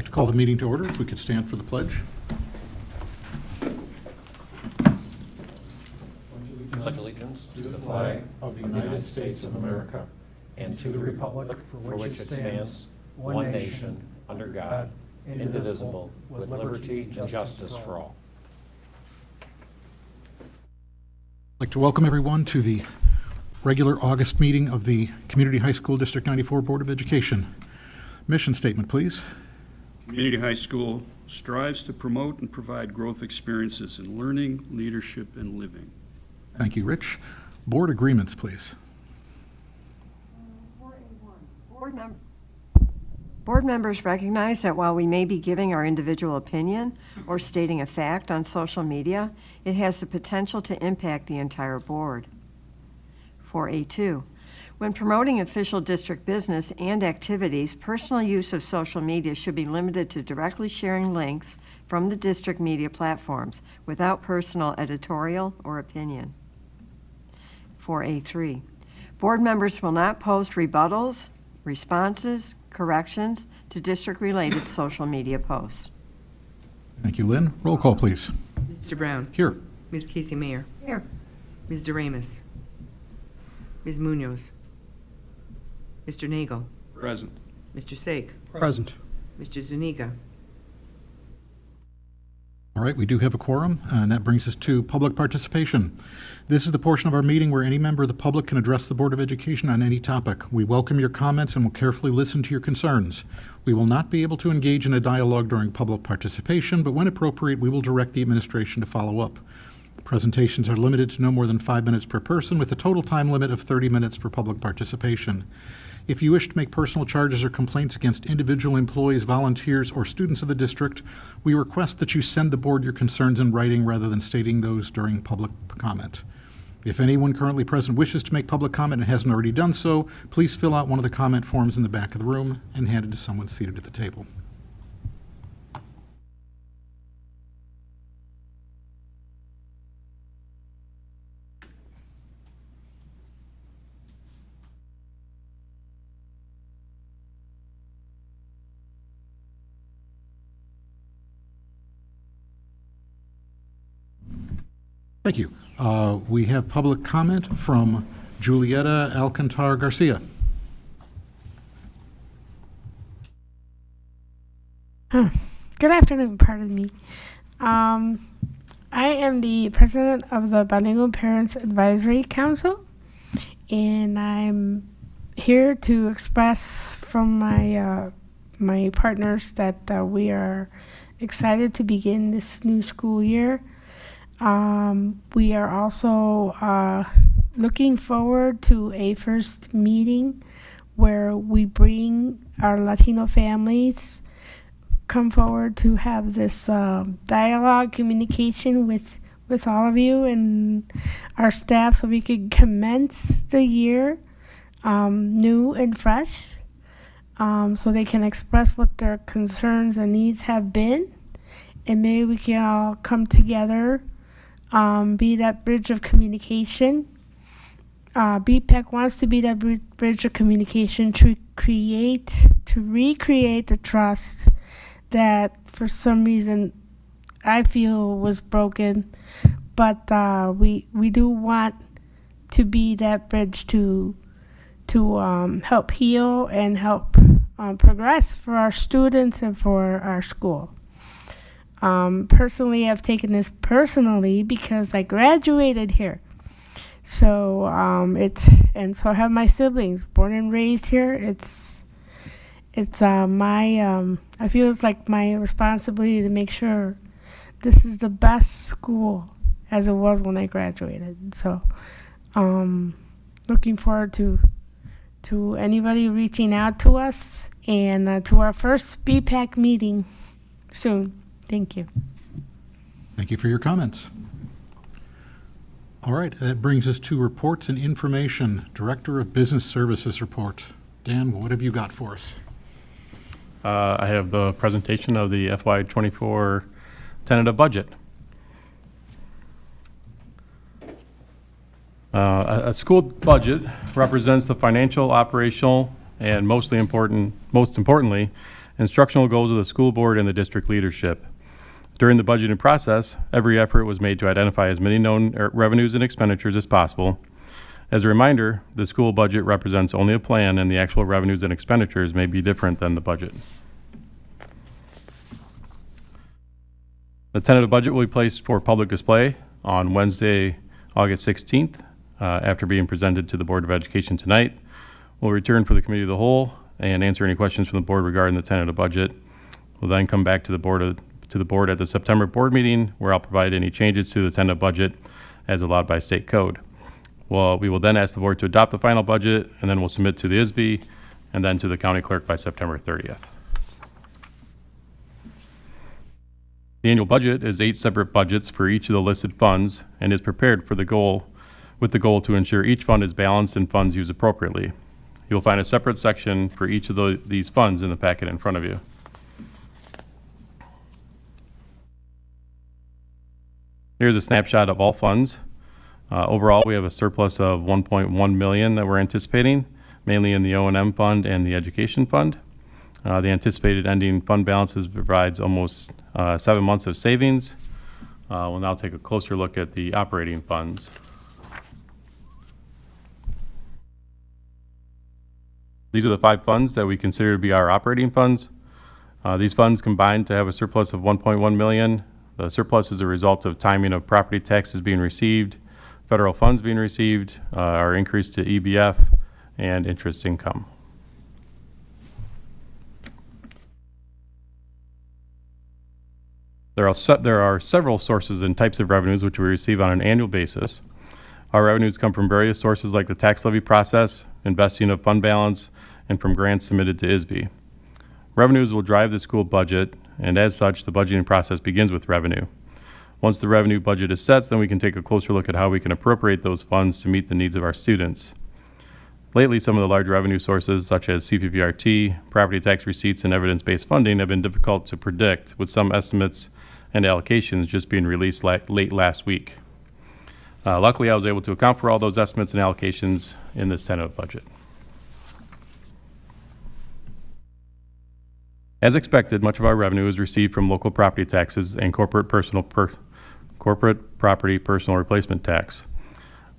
to call the meeting to order. If we could stand for the pledge. Pledge allegiance to the flag of the United States of America and to the republic for which it stands, one nation, under God, indivisible, with liberty and justice for all. I'd like to welcome everyone to the regular August meeting of the Community High School District 94 Board of Education. Mission statement, please. Community High School strives to promote and provide growth experiences in learning, leadership, and living. Thank you, Rich. Board agreements, please. 4A1. Board members recognize that while we may be giving our individual opinion or stating a fact on social media, it has the potential to impact the entire board. 4A2. When promoting official district business and activities, personal use of social media should be limited to directly sharing links from the district media platforms without personal editorial or opinion. 4A3. Board members will not post rebuttals, responses, corrections to district-related social media posts. Thank you, Lynn. Roll call, please. Mr. Brown. Here. Ms. Casey Mayer. Here. Ms. DeRamus. Ms. Munoz. Mr. Nagel. Present. Mr. Sake. Present. Mr. Zuniga. All right, we do have a quorum, and that brings us to public participation. This is the portion of our meeting where any member of the public can address the Board of Education on any topic. We welcome your comments and will carefully listen to your concerns. We will not be able to engage in a dialogue during public participation, but when appropriate, we will direct the administration to follow up. Presentations are limited to no more than 5 minutes per person, with a total time limit of 30 minutes for public participation. If you wish to make personal charges or complaints against individual employees, volunteers, or students of the district, we request that you send the board your concerns in writing rather than stating those during public comment. If anyone currently present wishes to make public comment and hasn't already done so, please fill out one of the comment forms in the back of the room and hand it to someone seated at the table. Thank you. We have public comment from Julieta Alcantar Garcia. Good afternoon, pardon me. I am the president of the Bilingual Parents Advisory Council, and I'm here to express from my partners that we are excited to begin this new school year. We are also looking forward to a first meeting where we bring our Latino families come forward to have this dialogue, communication with all of you and our staff so we could commence the year new and fresh, so they can express what their concerns and needs have been, and maybe we can all come together, be that bridge of communication. BPEC wants to be that bridge of communication to recreate the trust that for some reason I feel was broken, but we do want to be that bridge to help heal and help progress for our students and for our school. Personally, I've taken this personally because I graduated here. So so I have my siblings born and raised here. It's my I feel it's like my responsibility to make sure this is the best school as it was when I graduated. So looking forward to anybody reaching out to us and to our first BPAC meeting soon. Thank you. Thank you for your comments. All right, that brings us to reports and information. Director of Business Services report. Dan, what have you got for us? I have a presentation of the FY24 tentative budget. A school budget represents the financial, operational, and most importantly, instructional goals of the school board and the district leadership. During the budgeting process, every effort was made to identify as many known revenues and expenditures as possible. As a reminder, the school budget represents only a plan, and the actual revenues and expenditures may be different than the budget. The tentative budget will be placed for public display on Wednesday, August 16th, after being presented to the Board of Education tonight. We'll return for the Committee of the Whole and answer any questions from the board regarding the tentative budget. We'll then come back to the board at the September board meeting, where I'll provide any changes to the tentative budget as allowed by state code. Well, we will then ask the board to adopt the final budget, and then we'll submit to the ISB and then to the county clerk by September 30th. The annual budget is 8 separate budgets for each of the listed funds and is prepared with the goal to ensure each fund is balanced and funds used appropriately. You'll find a separate section for each of these funds in the packet in front of you. Here's a snapshot of all funds. Overall, we have a surplus of $1.1 million that we're anticipating, mainly in the O&M fund and the education fund. The anticipated ending fund balances provides almost 7 months of savings. We'll now take a closer look at the operating funds. These are the 5 funds that we consider to be our operating funds. These funds combined to have a surplus of $1.1 million. The surplus is a result of timing of property taxes being received, federal funds being received, our increase to EBF, and interest income. There are several sources and types of revenues which we receive on an annual basis. Our revenues come from various sources like the tax levy process, investing of fund balance, and from grants submitted to ISB. Revenues will drive the school budget, and as such, the budgeting process begins with revenue. Once the revenue budget is set, then we can take a closer look at how we can appropriate those funds to meet the needs of our students. Lately, some of the large revenue sources, such as CPPRT, property tax receipts, and evidence-based funding, have been difficult to predict, with some estimates and allocations just being released late last week. Luckily, I was able to account for all those estimates and allocations in this tentative budget. As expected, much of our revenue is received from local property taxes and corporate property personal replacement tax.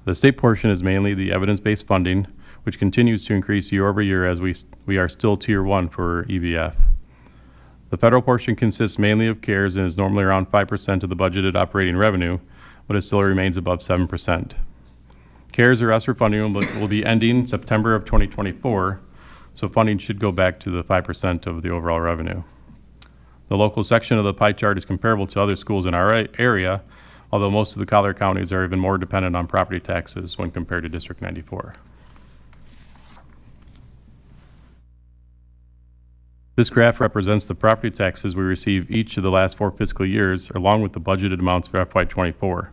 The state portion is mainly the evidence-based funding, which continues to increase year over year as we are still Tier 1 for EBF. The federal portion consists mainly of CARES and is normally around 5% of the budgeted operating revenue, but it still remains above 7%. CARES or ESSER funding will be ending September of 2024, so funding should go back to the 5% of the overall revenue. The local section of the pie chart is comparable to other schools in our area, although most of the collar counties are even more dependent on property taxes when compared to District 94. This graph represents the property taxes we receive each of the last 4 fiscal years, along with the budgeted amounts for FY24.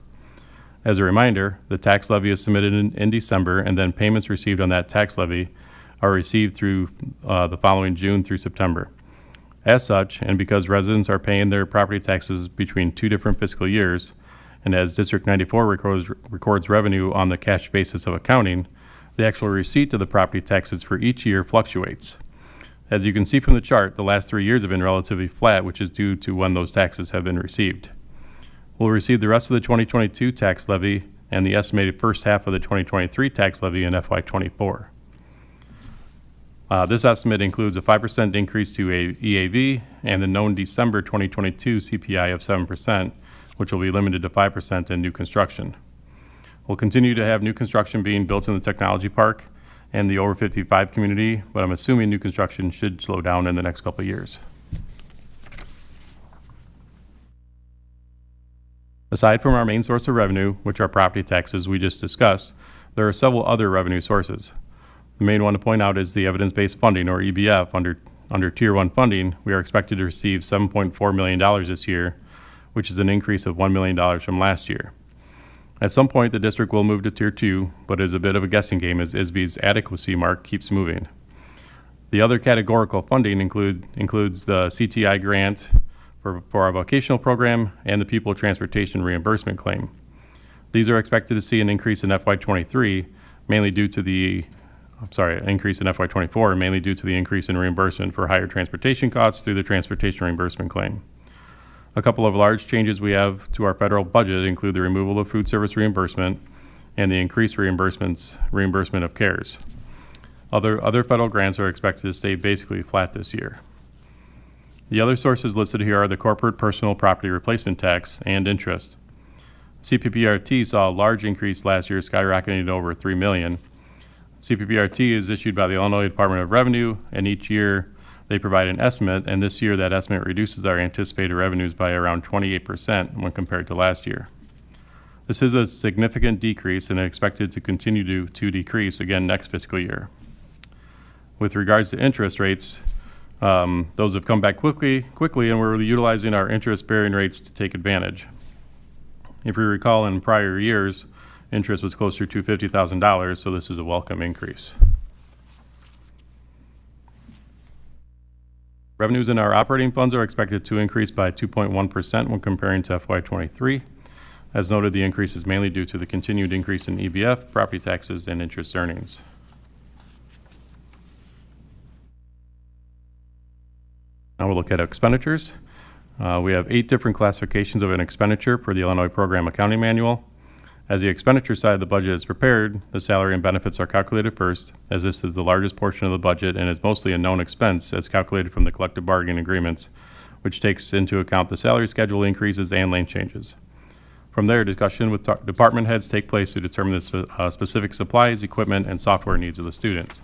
As a reminder, the tax levy is submitted in December, and then payments received on that tax levy are received through the following June through September. As such, and because residents are paying their property taxes between 2 different fiscal years, and as District 94 records revenue on the cash basis of accounting, the actual receipt of the property taxes for each year fluctuates. As you can see from the chart, the last 3 years have been relatively flat, which is due to when those taxes have been received. We'll receive the rest of the 2022 tax levy and the estimated first half of the 2023 tax levy in FY24. This estimate includes a 5% increase to EAV and the known December 2022 CPI of 7%, which will be limited to 5% in new construction. We'll continue to have new construction being built in the technology park and the over 55 community, but I'm assuming new construction should slow down in the next couple of years. Aside from our main source of revenue, which are property taxes we just discussed, there are several other revenue sources. The main one to point out is the evidence-based funding, or EBF. Under Tier 1 funding, we are expected to receive $7.4 million this year, which is an increase of $1 million from last year. At some point, the district will move to Tier 2, but it is a bit of a guessing game as ISB's adequacy mark keeps moving. The other categorical funding includes the CTI grant for our vocational program and the People Transportation Reimbursement Claim. These are expected to see an increase in FY23, mainly due to the increase in FY24, mainly due to the increase in reimbursement for higher transportation costs through the transportation reimbursement claim. A couple of large changes we have to our federal budget include the removal of food service reimbursement and the increased reimbursement of CARES. Other federal grants are expected to stay basically flat this year. The other sources listed here are the corporate personal property replacement tax and interest. CPPRT saw a large increase last year, skyrocketing to over $3 million. CPPRT is issued by the Illinois Department of Revenue, and each year they provide an estimate, and this year that estimate reduces our anticipated revenues by around 28% when compared to last year. This is a significant decrease and expected to continue to decrease again next fiscal year. With regards to interest rates, those have come back quickly, and we're utilizing our interest-bearing rates to take advantage. If we recall, in prior years, interest was closer to $50,000, so this is a welcome increase. Revenues in our operating funds are expected to increase by 2.1% when comparing to FY23. As noted, the increase is mainly due to the continued increase in EBF, property taxes, and interest earnings. Now we'll look at expenditures. We have 8 different classifications of an expenditure per the Illinois Program Accounting Manual. As the expenditure side of the budget is prepared, the salary and benefits are calculated first, as this is the largest portion of the budget and is mostly a known expense as calculated from the collective bargaining agreements, which takes into account the salary schedule increases and lane changes. From there, discussion with department heads take place to determine the specific supplies, equipment, and software needs of the students.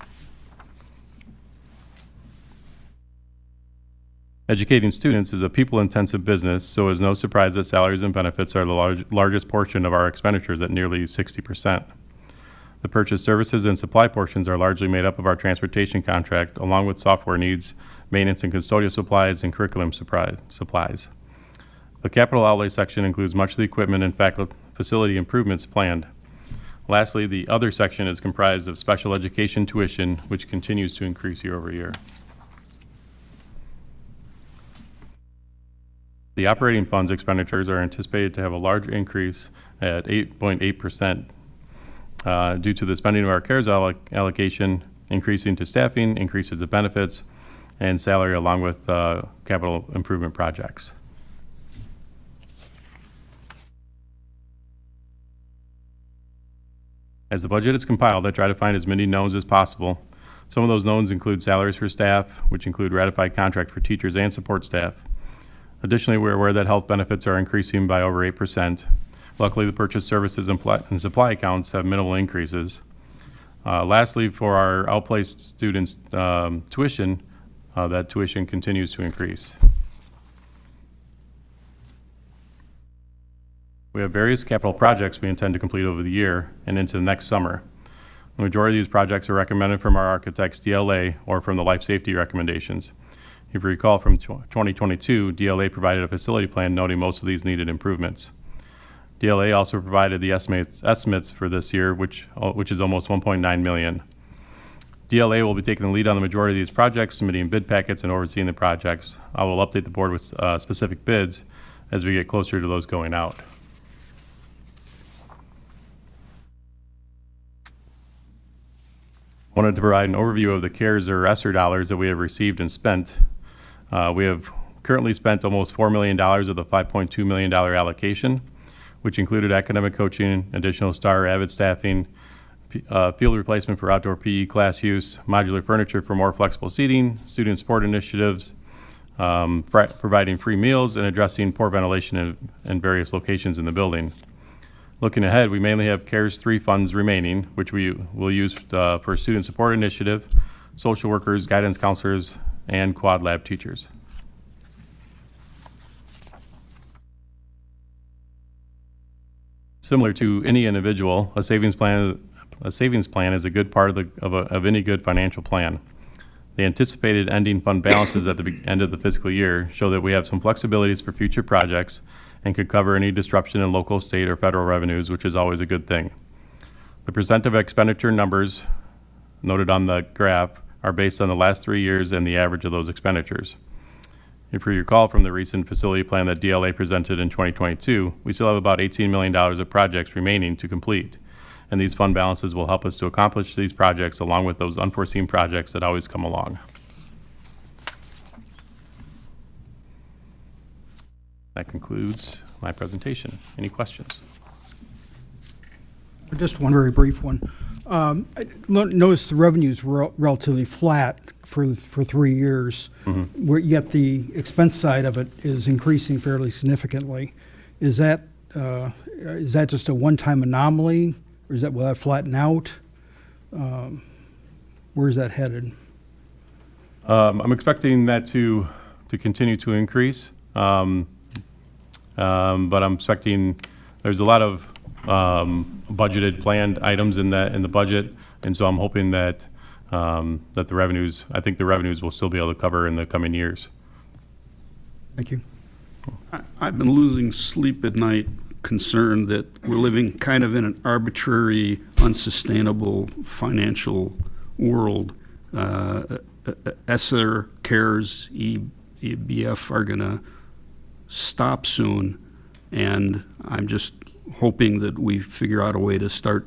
Educating students is a people-intensive business, so it is no surprise that salaries and benefits are the largest portion of our expenditures at nearly 60%. The purchase services and supply portions are largely made up of our transportation contract, along with software needs, maintenance and custodial supplies, and curriculum supplies. The capital outlay section includes much of the equipment and facility improvements planned. Lastly, the other section is comprised of special education tuition, which continues to increase year over year. The operating funds expenditures are anticipated to have a large increase at 8.8% due to the spending of our CARES allocation, increasing to staffing, increases to benefits, and salary along with capital improvement projects. As the budget is compiled, I try to find as many knowns as possible. Some of those knowns include salaries for staff, which include ratified contract for teachers and support staff. Additionally, we're aware that health benefits are increasing by over 8%. Luckily, the purchase services and supply accounts have minimal increases. Lastly, for our outplaced students' tuition, that tuition continues to increase. We have various capital projects we intend to complete over the year and into the next summer. The majority of these projects are recommended from our architect's DLA or from the life safety recommendations. If you recall from 2022, DLA provided a facility plan noting most of these needed improvements. DLA also provided the estimates for this year, which is almost $1.9 million. DLA will be taking the lead on the majority of these projects, submitting bid packets and overseeing the projects. I will update the board with specific bids as we get closer to those going out. I wanted to provide an overview of the CARES or ESSER dollars that we have received and spent. We have currently spent almost $4 million of the $5.2 million allocation, which included academic coaching, additional STAR AVID staffing, field replacement for outdoor PE class use, modular furniture for more flexible seating, student support initiatives, providing free meals, and addressing poor ventilation in various locations in the building. Looking ahead, we mainly have CARES 3 funds remaining, which we will use for student support initiative, social workers, guidance counselors, and quad lab teachers. Similar to any individual, a savings plan is a good part of any good financial plan. The anticipated ending fund balances at the end of the fiscal year show that we have some flexibilities for future projects and could cover any disruption in local, state, or federal revenues, which is always a good thing. The percent of expenditure numbers noted on the graph are based on the last 3 years and the average of those expenditures. If you recall from the recent facility plan that DLA presented in 2022, we still have about $18 million of projects remaining to complete, and these fund balances will help us to accomplish these projects along with those unforeseen projects that always come along. That concludes my presentation. Any questions? Just one very brief one. I noticed the revenues were relatively flat for 3 years, yet the expense side of it is increasing fairly significantly. Is that just a one-time anomaly, or will that flatten out? Where's that headed? I'm expecting that to continue to increase, but I'm expecting there's a lot of budgeted, planned items in the budget, and so I'm hoping that that the revenues, I think the revenues will still be able to cover in the coming years. Thank you. I've been losing sleep at night, concerned that we're living kind of in an arbitrary, unsustainable financial world. Hacer, CARES, EBF are going to stop soon, and I'm just hoping that we figure out a way to start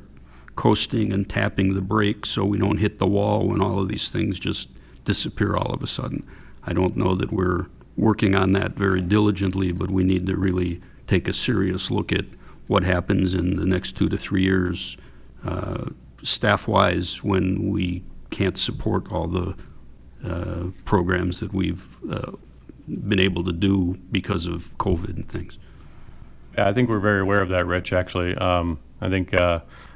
coasting and tapping the brake so we don't hit the wall when all of these things just disappear all of a sudden. I don't know that we're working on that very diligently, but we need to really take a serious look at what happens in the next 2 to 3 years, staff-wise, when we can't support all the programs that we've been able to do because of COVID and things. Yeah, I think we're very aware of that, Rich, actually. I think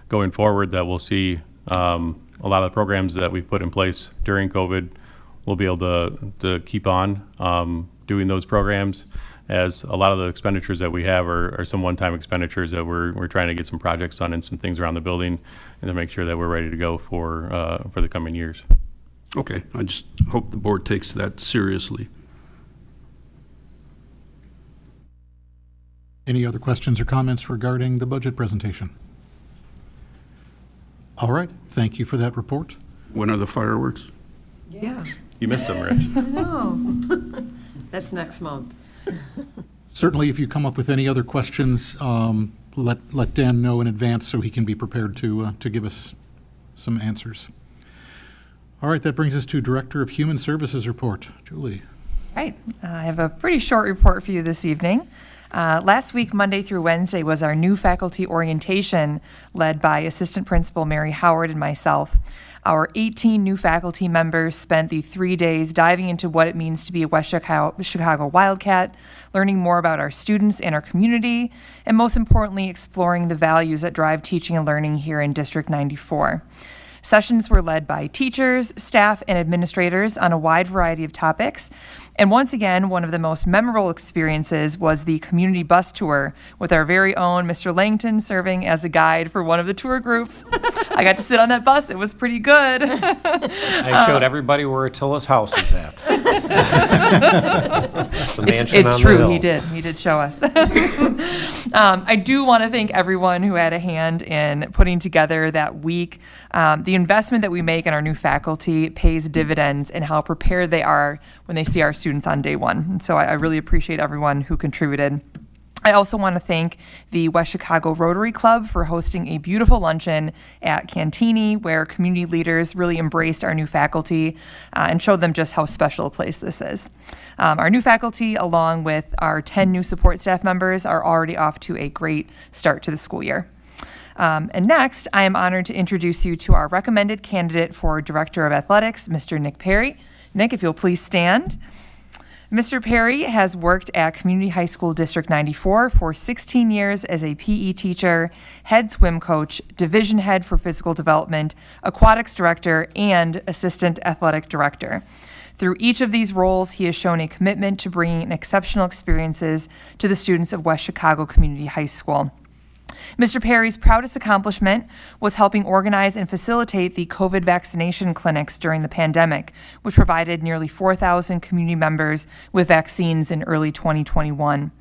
going forward that we'll see a lot of the programs that we've put in place during COVID, we'll be able to keep on doing those programs, as a lot of the expenditures that we have are some one-time expenditures that we're trying to get some projects on and some things around the building and to make sure that we're ready to go for the coming years. Okay, I just hope the board takes that seriously. Any other questions or comments regarding the budget presentation? All right, thank you for that report. When are the fireworks? Yeah, You missed some, Rich. no. That's next month. Certainly, if you come up with any other questions, let Dan know in advance so he can be prepared to give us some answers. All right, that brings us to Director of Human Services report. Julie. Right. I have a pretty short report for you this evening. Last week, Monday through Wednesday, was our new faculty orientation led by Assistant Principal Mary Howard and myself. Our 18 new faculty members spent the 3 days diving into what it means to be a West Chicago Wildcat, learning more about our students and our community, and most importantly, exploring the values that drive teaching and learning here in District 94. Sessions were led by teachers, staff, and administrators on a wide variety of topics. And once again, one of the most memorable experiences was the community bus tour with our very own Mr. Langton serving as a guide for one of the tour groups. I got to sit on that bus. It was pretty good. I showed everybody where Attila's house is at. The mansion It's on true. the hill. He did show us. I do want to thank everyone who had a hand in putting together that week. The investment that we make in our new faculty pays dividends in how prepared they are when they see our students on day one. And so I really appreciate everyone who contributed. I also want to thank the West Chicago Rotary Club for hosting a beautiful luncheon at Cantini, where community leaders really embraced our new faculty and showed them just how special a place this is. Our new faculty, along with our 10 new support staff members, are already off to a great start to the school year. And next, I am honored to introduce you to our recommended candidate for Director of Athletics, Mr. Nick Perry. Nick, if you'll please stand. Mr. Perry has worked at Community High School District 94 for 16 years as a PE teacher, head swim coach, division head for physical development, aquatics director, and assistant athletic director. Through each of these roles, he has shown a commitment to bringing exceptional experiences to the students of West Chicago Community High School. Mr. Perry's proudest accomplishment was helping organize and facilitate the COVID vaccination clinics during the pandemic, which provided nearly 4,000 community members with vaccines in early 2021.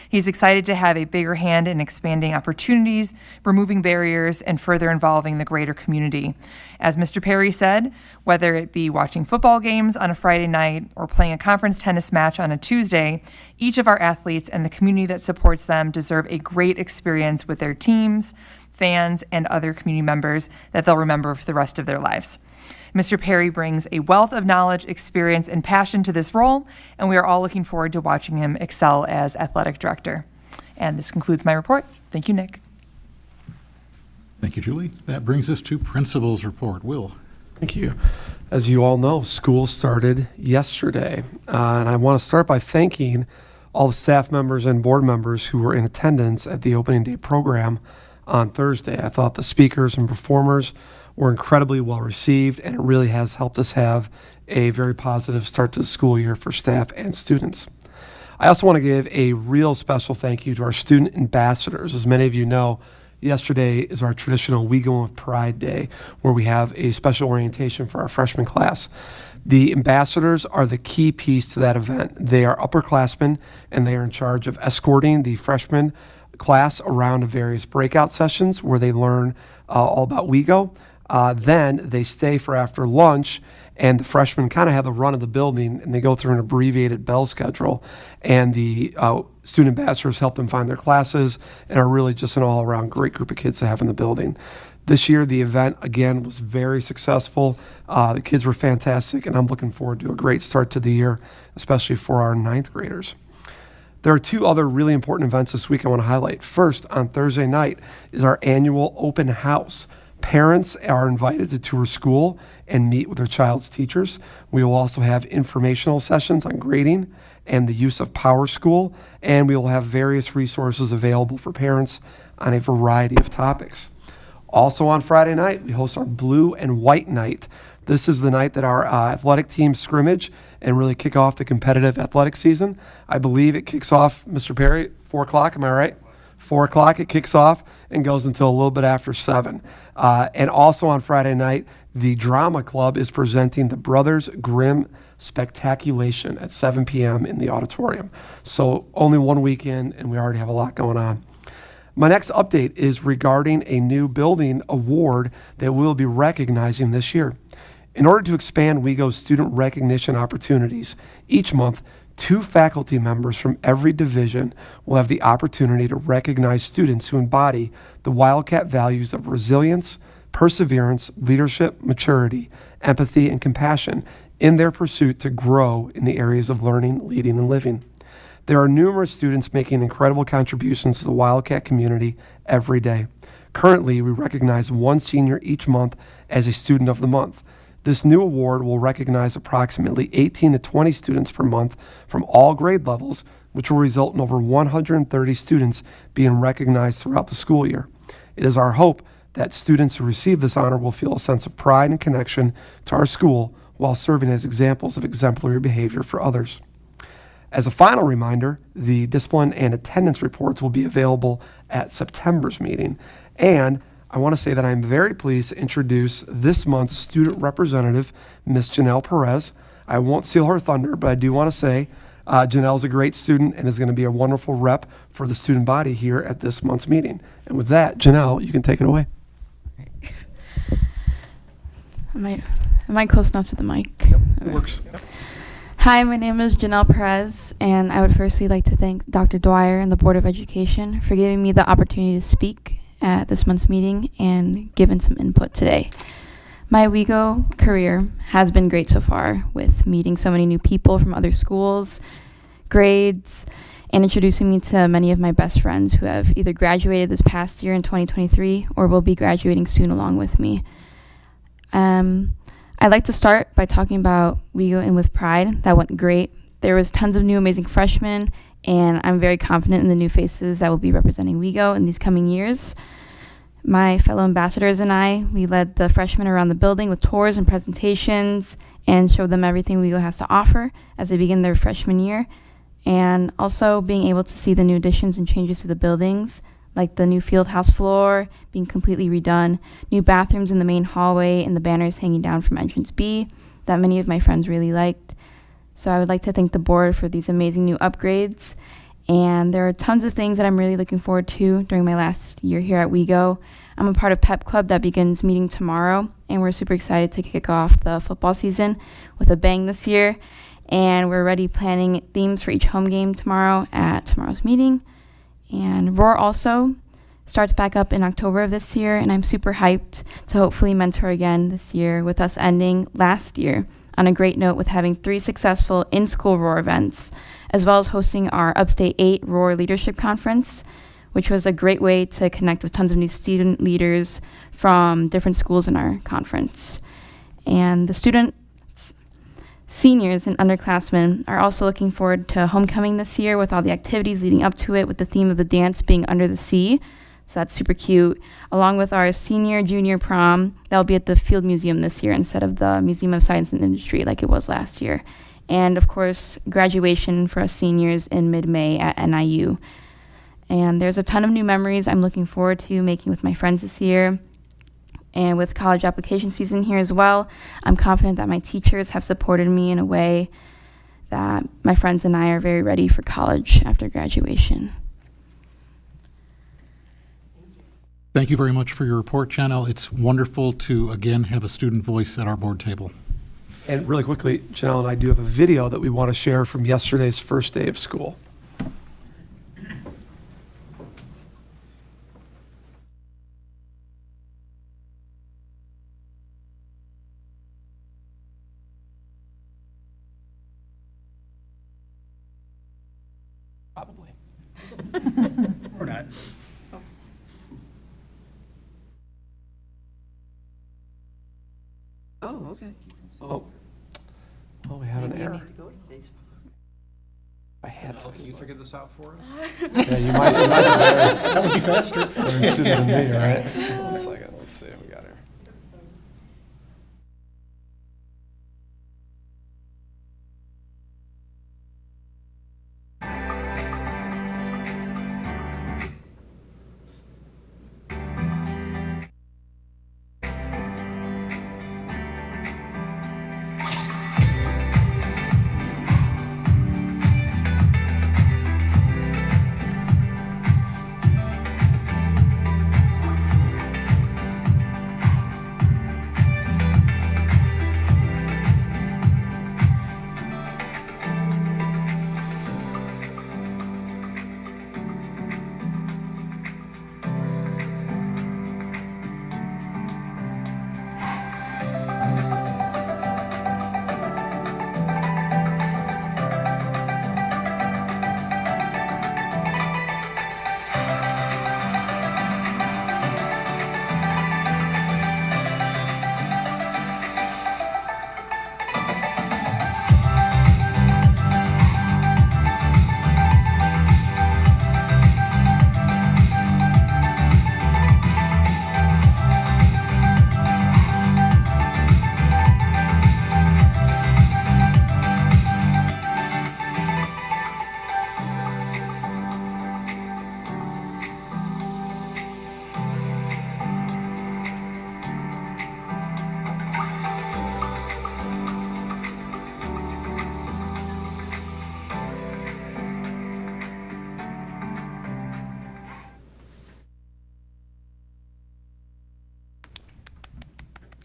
He's excited to have a bigger hand in expanding opportunities, removing barriers, and further involving the greater community. As Mr. Perry said, whether it be watching football games on a Friday night or playing a conference tennis match on a Tuesday, each of our athletes and the community that supports them deserve a great experience with their teams, fans, and other community members that they'll remember for the rest of their lives. Mr. Perry brings a wealth of knowledge, experience, and passion to this role, and we are all looking forward to watching him excel as athletic director. And this concludes my report. Thank you, Nick. Thank you, Julie. That brings us to principal's report. Will. Thank you. As you all know, school started yesterday, and I want to start by thanking all the staff members and board members who were in attendance at the opening day program on Thursday. I thought the speakers and performers were incredibly well received, and it really has helped us have a very positive start to the school year for staff and students. I also want to give a real special thank you to our student ambassadors. As many of you know, yesterday is our traditional We Go with Pride Day, where we have a special orientation for our freshman class. The ambassadors are the key piece to that event. They are upperclassmen, and they are in charge of escorting the freshman class around to various breakout sessions where they learn all about WeGo. Then they stay for after lunch, and the freshmen kind of have the run of the building, and they go through an abbreviated bell schedule, and the student ambassadors help them find their classes and are really just an all-around great group of kids to have in the building. This year, the event, again, was very successful. The kids were fantastic, and I'm looking forward to a great start to the year, especially for our 9th graders. There are 2 other really important events this week I want to highlight. First, on Thursday night is our annual open house. Parents are invited to tour school and meet with their child's teachers. We will also have informational sessions on grading and the use of PowerSchool, and we will have various resources available for parents on a variety of topics. Also on Friday night, we host our Blue and White Night. This is the night that our athletic teams scrimmage and really kick off the competitive athletic season. I believe it kicks off, Mr. Perry, 4 o'clock, am I right? 4 o'clock it kicks off and goes until a little bit after 7. And also on Friday night, the Drama Club is presenting the Brothers Grimm Spectaculation at 7 p.m. in the auditorium. So only 1 weekend, and we already have a lot going on. My next update is regarding a new building award that we'll be recognizing this year. In order to expand WeGo's student recognition opportunities, each month, 2 faculty members from every division will have the opportunity to recognize students who embody the Wildcat values of resilience, perseverance, leadership, maturity, empathy, and compassion in their pursuit to grow in the areas of learning, leading, and living. There are numerous students making incredible contributions to the Wildcat community every day. Currently, we recognize 1 senior each month as a Student of the Month. This new award will recognize approximately 18 to 20 students per month from all grade levels, which will result in over 130 students being recognized throughout the school year. It is our hope that students who receive this honor will feel a sense of pride and connection to our school while serving as examples of exemplary behavior for others. As a final reminder, the discipline and attendance reports will be available at September's meeting. And I want to say that I'm very pleased to introduce this month's student representative, Ms. Janelle Perez. I won't steal her thunder, but I do want to say Janelle's a great student and is going to be a wonderful rep for the student body here at this month's meeting. And with that, Janelle, you can take it away. Am I close enough to the mic? Yep, Okay. works. Hi, my name is Janelle Perez, and I would firstly like to thank Dr. Dwyer and the Board of Education for giving me the opportunity to speak at this month's meeting and giving some input today. My WeGo career has been great so far, with meeting so many new people from other schools, grades, and introducing me to many of my best friends who have either graduated this past year in 2023 or will be graduating soon along with me. I'd like to start by talking about WeGo In With Pride. That went great. There was tons of new amazing freshmen, and I'm very confident in the new faces that will be representing WeGo in these coming years. My fellow ambassadors and I, we led the freshmen around the building with tours and presentations and showed them everything WeGo has to offer as they begin their freshman year. And also being able to see the new additions and changes to the buildings, like the new field house floor being completely redone, new bathrooms in the main hallway, and the banners hanging down from entrance B that many of my friends really liked. So I would like to thank the board for these amazing new upgrades. And there are tons of things that I'm really looking forward to during my last year here at WeGo. I'm a part of Pep Club that begins meeting tomorrow, and we're super excited to kick off the football season with a bang this year. And we're already planning themes for each home game tomorrow at tomorrow's meeting. And Roar also, starts back up in October of this year, and I'm super hyped to hopefully mentor again this year, with us ending last year on a great note with having 3 successful in-school ROAR events, as well as hosting our Upstate 8 ROAR Leadership Conference, which was a great way to connect with tons of new student leaders from different schools in our conference. And the seniors and underclassmen are also looking forward to homecoming this year, with all the activities leading up to it, with the theme of the dance being Under the Sea. So that's super cute. Along with our senior junior prom, that'll be at the Field Museum this year instead of the Museum of Science and Industry like it was last year. And of course, graduation for us seniors in mid-May at NIU. And there's a ton of new memories I'm looking forward to making with my friends this year. And with college application season here as well, I'm confident that my teachers have supported me in a way that my friends and I are very ready for college after graduation. Thank you very much for your report, Janelle. It's wonderful to again have a student voice at our board table. And really quickly, Janelle and I do have a video that we want to share from yesterday's first day of school. Probably. Or not. Oh, okay. Oh, well, we have an Maybe you error. need to go to Facebook. I had Can you figure this out for us? Yeah, you might be better. That would be faster. Better suited than me, all right? 1 second, let's see what we got here.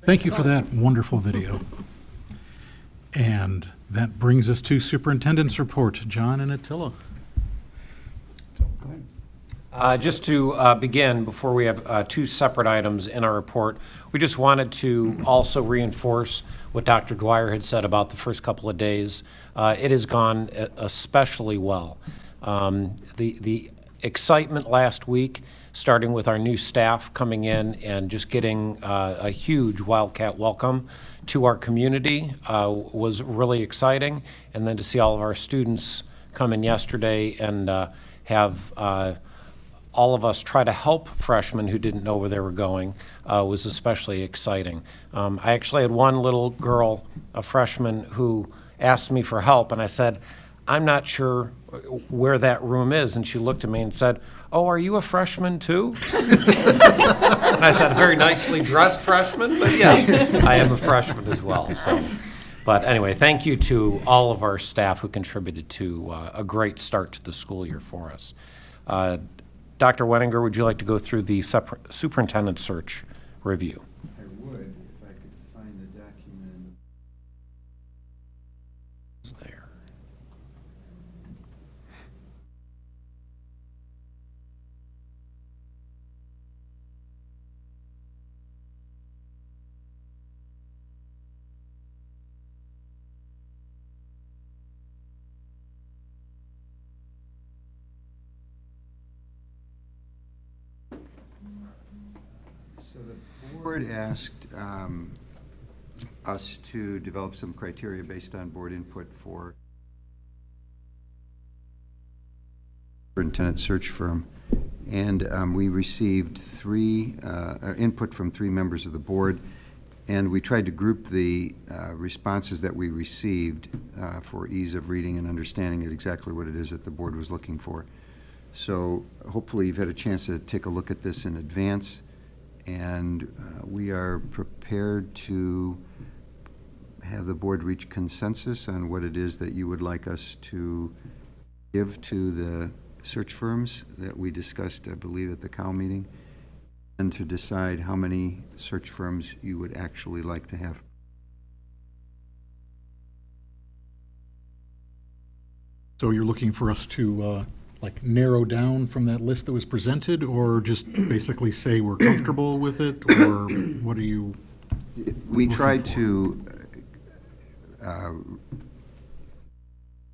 Thank you for that wonderful video. And that brings us to Superintendent's report. John and Attila. Just to begin, before we have 2 separate items in our report, we just wanted to also reinforce what Dr. Dwyer had said about the first couple of days. It has gone especially well. The excitement last week, starting with our new staff coming in and just getting a huge Wildcat welcome to our community was really exciting. And then to see all of our students come in yesterday and have all of us try to help freshmen who didn't know where they were going was especially exciting. I actually had one little girl, a freshman, who asked me for help, and I said, "I'm not sure where that room is." And she looked at me and said, "Oh, are you a freshman too?" And I said, "A very nicely dressed freshman, but yes, I am a freshman as well." So, but anyway, thank you to all of our staff who contributed to a great start to the school year for us. Dr. Wenninger, would you like to go through the superintendent search review? I would, if I could find the document. It's there. So the board asked us to develop some criteria based on board input for superintendent search firm. And we received input from 3 members of the board. And we tried to group the responses that we received for ease of reading and understanding it exactly what it is that the board was looking for. So hopefully you've had a chance to take a look at this in advance, and we are prepared to have the board reach consensus on what it is that you would like us to give to the search firms that we discussed, I believe, at the COW meeting, and to decide how many search firms you would actually like to have. So you're looking for us to like narrow down from that list that was presented, or just basically say we're comfortable with it, or what are you? We tried to,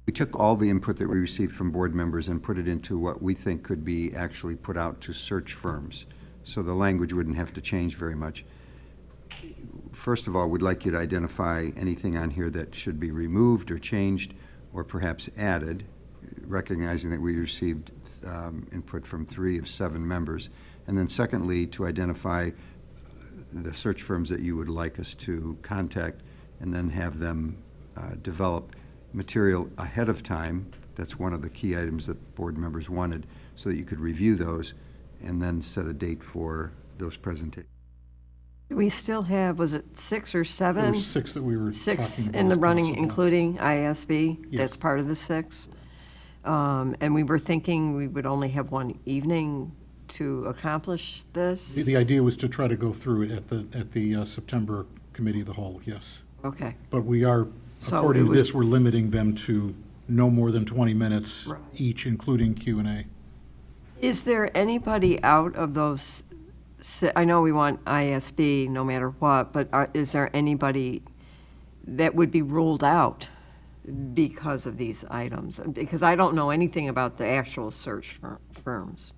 we took all the input that we received from board members and put it into what we think could be actually put out to search firms, so the language wouldn't have to change very much. First of all, we'd like you to identify anything on here that should be removed or changed or perhaps added, recognizing that we received input from 3 of 7 members. And then secondly, to identify the search firms that you would like us to contact, and then have them develop material ahead of time. That's one of the key items that board members wanted, so that you could review those and then set a date for those presentations. We still have, was it 6 or 7? There were 6 that we were 6 talking about in the as running, possible. including ISB. Yes. That's part of the 6. And we were thinking we would only have one evening to accomplish this. The idea was to try to go through it at the September Committee of the Whole, yes. Okay. But we are, So according it to would- this, we're limiting them to no more than 20 minutes Right. each, including Q&A. Is there anybody out of those, I know we want ISB no matter what, but is there anybody that would be ruled out because of these items? Because I don't know anything about the actual search firms.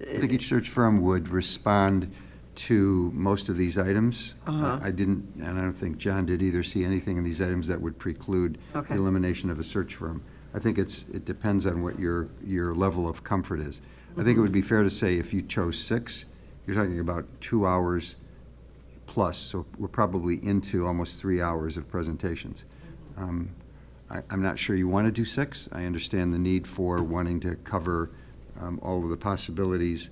I think each search firm would respond to most of these items. Uh-huh. I didn't, and I don't think John did either, see anything in these items that would preclude Okay. the elimination of a search firm. I think it depends on what your level of comfort is. I think it would be fair to say if you chose 6, you're talking about 2 hours plus, so we're probably into almost 3 hours of presentations. I'm not sure you want to do 6. I understand the need for wanting to cover all of the possibilities,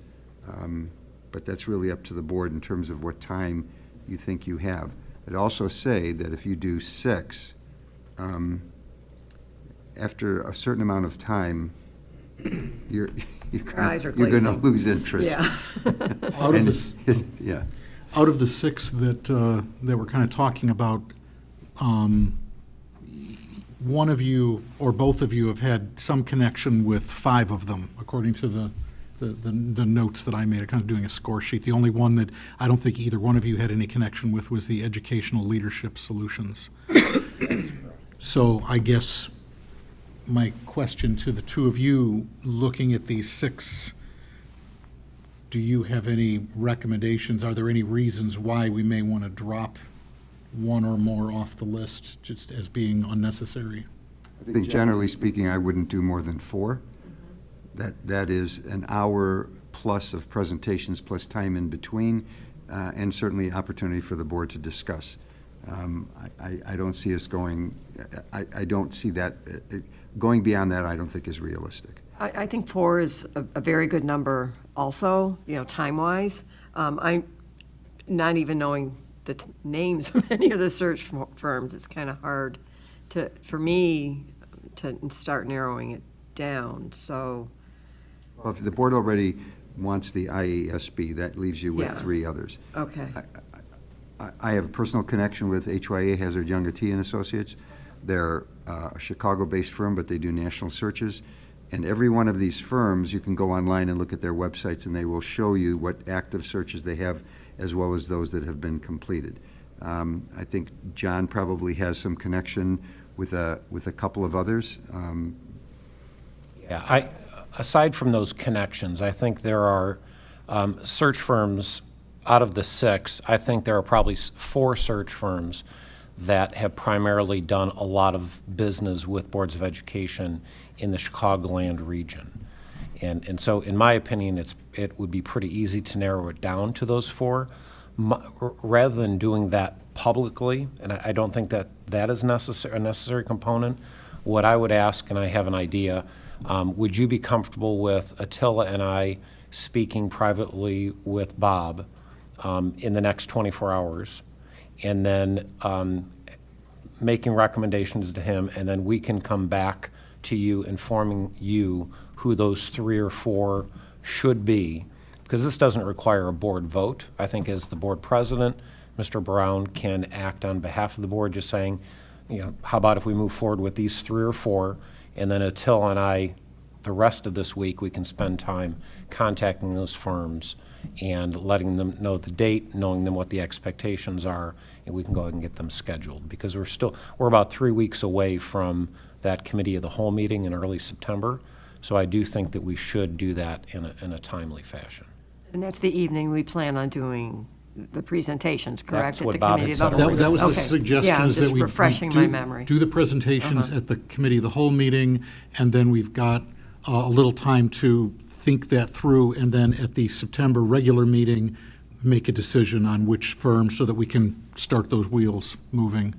but that's really up to the board in terms of what time you think you have. I'd also say that if you do 6, after a certain amount of time, you're eyes are going to glazing. lose interest. Yeah. Out of And- the, yeah. out of the 6 that we're kind of talking about, one of you or both of you have had some connection with 5 of them, according to the notes that I made, kind of doing a score sheet. The only one that I don't think either one of you had any connection with was the Educational Leadership Solutions. So I guess my question to the 2 of you, looking at these 6, do you have any recommendations? Are there any reasons why we may want to drop one or more off the list just as being unnecessary? I think generally speaking, I wouldn't do more than 4. That is an hour plus of presentations plus time in between, and certainly opportunity for the board to discuss. I don't see us going, I don't see that, going beyond that I don't think is realistic. I think 4 is a very good number also, time-wise. I'm not even knowing the names of any of the search firms. It's kind of hard for me to start narrowing it down, so. Well, if the board already wants the IASB, that leaves you with Yeah. 3 others. Okay. I have a personal connection with HYA, Hazard Young and Associates. They're a Chicago-based firm, but they do national searches. And every one of these firms, you can go online and look at their websites, and they will show you what active searches they have, as well as those that have been completed. I think John probably has some connection with a couple of others. Yeah, aside from those connections, I think there are search firms out of the 6, I think there are probably 4 search firms that have primarily done a lot of business with boards of education in the Chicagoland region. And so, in my opinion, it would be pretty easy to narrow it down to those 4. Rather than doing that publicly, and I don't think that that is a necessary component, what I would ask, and I have an idea, would you be comfortable with Attila and I speaking privately with Bob in the next 24 hours, and then making recommendations to him, and then we can come back to you informing you who those 3 or 4 should be, because this doesn't require a board vote. I think as the board president, Mr. Brown can act on behalf of the board, just saying, how about if we move forward with these 3 or 4, and then Attila and I, the rest of this week, we can spend time contacting those firms and letting them know the date, knowing them what the expectations are, and we can go ahead and get them scheduled, because we're about 3 weeks away from that committee of the whole meeting in early September. So I do think that we should do that in a timely fashion. And that's the evening we plan on doing the presentations, correct? That's At what the Bob committee had of the said whole. That was the Okay. suggestion, Yeah, is that just we refreshing do- my memory. do the presentations at the committee of the whole meeting, and then we've got a little time to think that through, and then at the September regular meeting, make a decision on which firm so that we can start those wheels moving.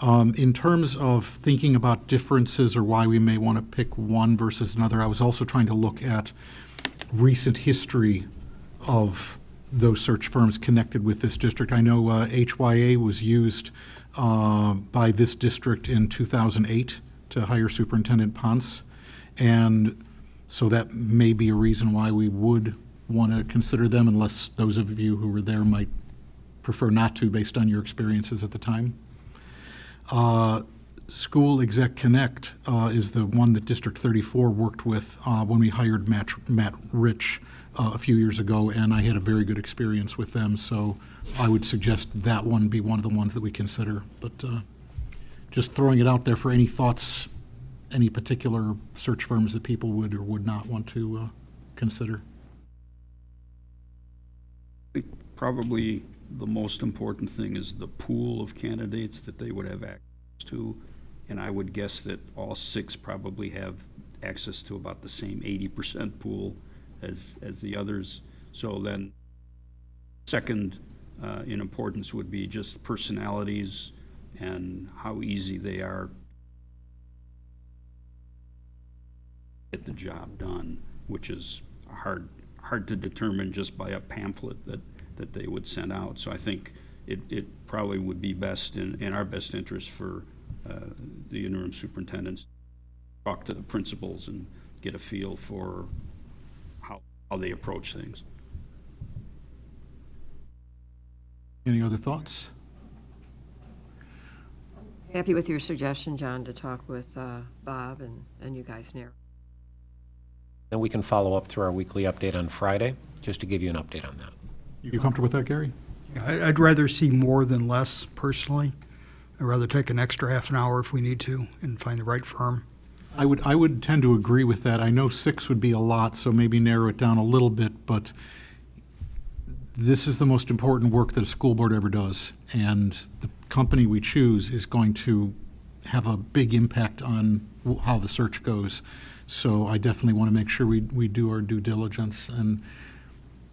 In terms of thinking about differences or why we may want to pick one versus another, I was also trying to look at recent history of those search firms connected with this district. I know HYA was used by this district in 2008 to hire Superintendent Ponce, and so that may be a reason why we would want to consider them, unless those of you who were there might prefer not to, based on your experiences at the time. School Exec Connect is the one that District 34 worked with when we hired Matt Rich a few years ago, and I had a very good experience with them, so I would suggest that one be one of the ones that we consider. But just throwing it out there for any thoughts, any particular search firms that people would or would not want to consider. I think probably the most important thing is the pool of candidates that they would have access to, and I would guess that all 6 probably have access to about the same 80% pool as the others. So then, second in importance would be just personalities and how easy they are to get the job done, which is hard to determine just by a pamphlet that they would send out. So I think it probably would be best in our best interest for the interim superintendents to talk to the principals and get a feel for how they approach things. Any other thoughts? Happy with your suggestion, John, to talk with Bob and you guys narrow. Then we can follow up through our weekly update on Friday, just to give you an update on that. You comfortable with that, Gary? I'd rather see more than less, personally. I'd rather take an extra half an hour if we need to and find the right firm. I would tend to agree with that. I know 6 would be a lot, so maybe narrow it down a little bit, but this is the most important work that a school board ever does, and the company we choose is going to have a big impact on how the search goes. So I definitely want to make sure we do our due diligence, and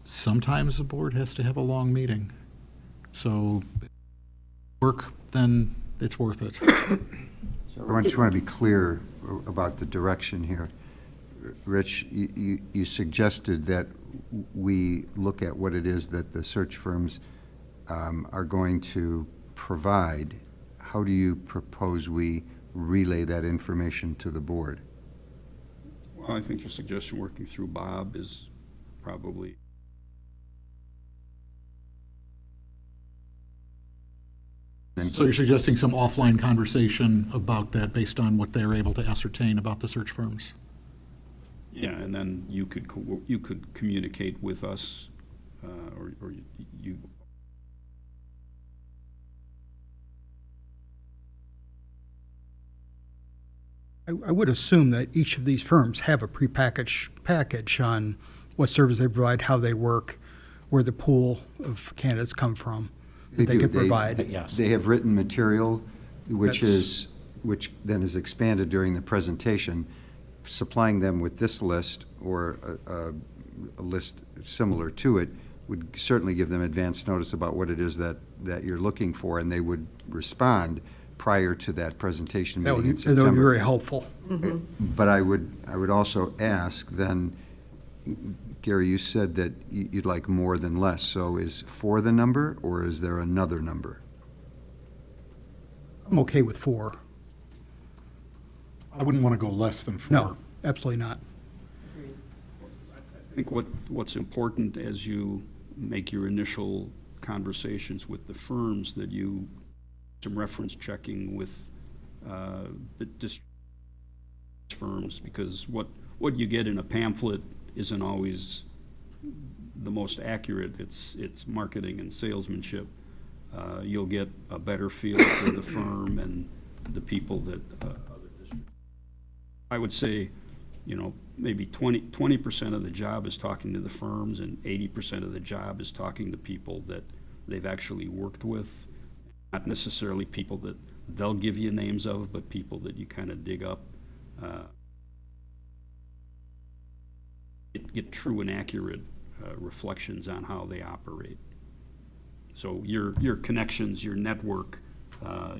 sometimes the board has to have a long meeting. So work, then it's worth it. I just want to be clear about the direction here. Rich, you suggested that we look at what it is that the search firms are going to provide. How do you propose we relay that information to the board? Well, I think your suggestion working through Bob is probably So you're suggesting some offline conversation about that based on what they're able to ascertain about the search firms? yeah, and then you could communicate with us, or you. I would assume that each of these firms have a prepackaged package on what service they provide, how they work, where the pool of candidates come from that they do. could provide. Yes. They have written material, which That's- then is expanded during the presentation, supplying them with this list or a list similar to it would certainly give them advance notice about what it is that you're looking for, and they would respond prior to that presentation That meeting in would September. be very helpful. But I would also ask then, Gary, you said that you'd like more than less, so is 4 the number, or is there another number? I'm okay with 4. I wouldn't want to go less than 4. No, absolutely not. I think what's important as you make your initial conversations with the firms, that you some reference checking with the district firms, because what you get in a pamphlet isn't always the most accurate. It's marketing and salesmanship. You'll get a better feel for the firm and the people that other districts. I would say, maybe 20% of the job is talking to the firms, and 80% of the job is talking to people that they've actually worked with. Not necessarily people that they'll give you names of, but people that you kind of dig up. Get true and accurate reflections on how they operate. So your connections, your network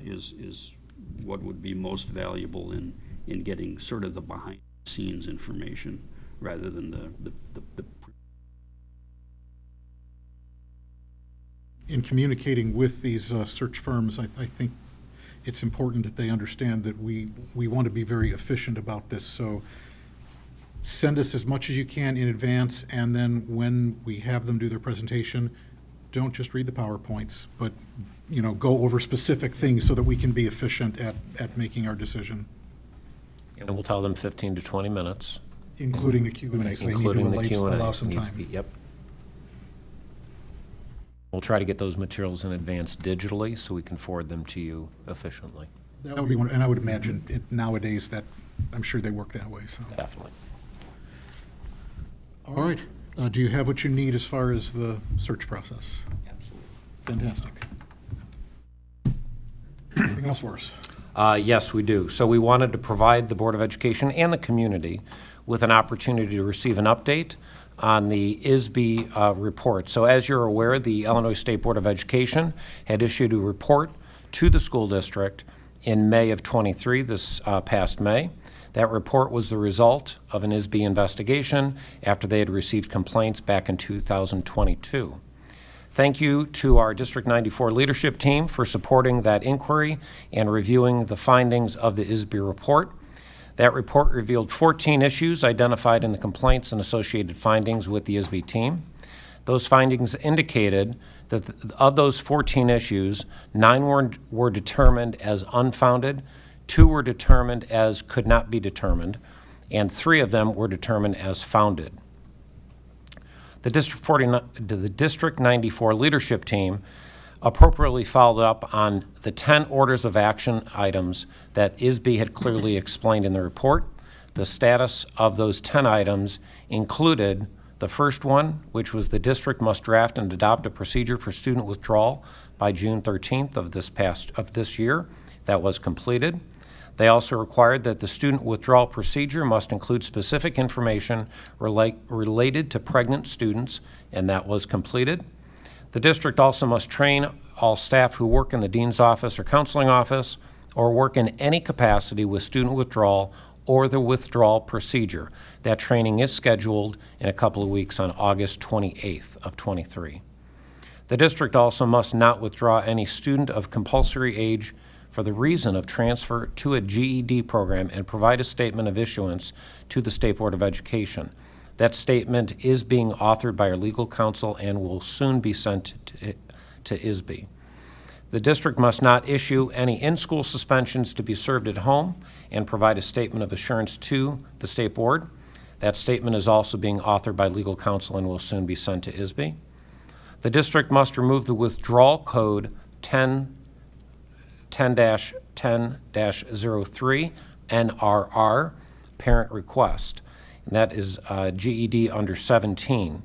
is what would be most valuable in getting sort of the behind-the-scenes information rather than the In communicating with these search firms, I think it's important that they understand that we want to be very efficient about this. So send us as much as you can in advance, and then when we have them do their presentation, don't just read the PowerPoints, but go over specific things so that we can be efficient at making our decision, And we'll tell them 15 to 20 minutes. including the Q&A. So they need to Including the Q&A. allow some Needs to time. be- Yep. We'll try to get those materials in advance digitally so we can forward them to you efficiently. That would be one, and I would imagine nowadays that I'm sure they work that way. So, Definitely. all right. Do you have what you need as far as the search process? absolutely. Fantastic. Anything else for us? Yes, we do. So we wanted to provide the Board of Education and the community with an opportunity to receive an update on the ISB report. So as you're aware, the Illinois State Board of Education had issued a report to the school district in May of '23, this past May. That report was the result of an ISB investigation after they had received complaints back in 2022. Thank you to our District 94 leadership team for supporting that inquiry and reviewing the findings of the ISB report. That report revealed 14 issues identified in the complaints and associated findings with the ISB team. Those findings indicated that of those 14 issues, 9 were determined as unfounded, 2 were determined as could not be determined, and 3 of them were determined as founded. The District 94 leadership team appropriately followed up on the 10 orders of action items that ISB had clearly explained in the report. The status of those 10 items included the first one, which was the district must draft and adopt a procedure for student withdrawal by June 13th of this year. That was completed. They also required that the student withdrawal procedure must include specific information related to pregnant students, and that was completed. The district also must train all staff who work in the dean's office or counseling office or work in any capacity with student withdrawal or the withdrawal procedure. That training is scheduled in a couple of weeks on August 28th of '23. The district also must not withdraw any student of compulsory age for the reason of transfer to a GED program and provide a statement of issuance to the State Board of Education. That statement is being authored by our legal counsel and will soon be sent to ISB. The district must not issue any in-school suspensions to be served at home and provide a statement of assurance to the State Board. That statement is also being authored by legal counsel and will soon be sent to ISB. The district must remove the withdrawal code 10-10-03 NRR parent request. And that is GED under 17.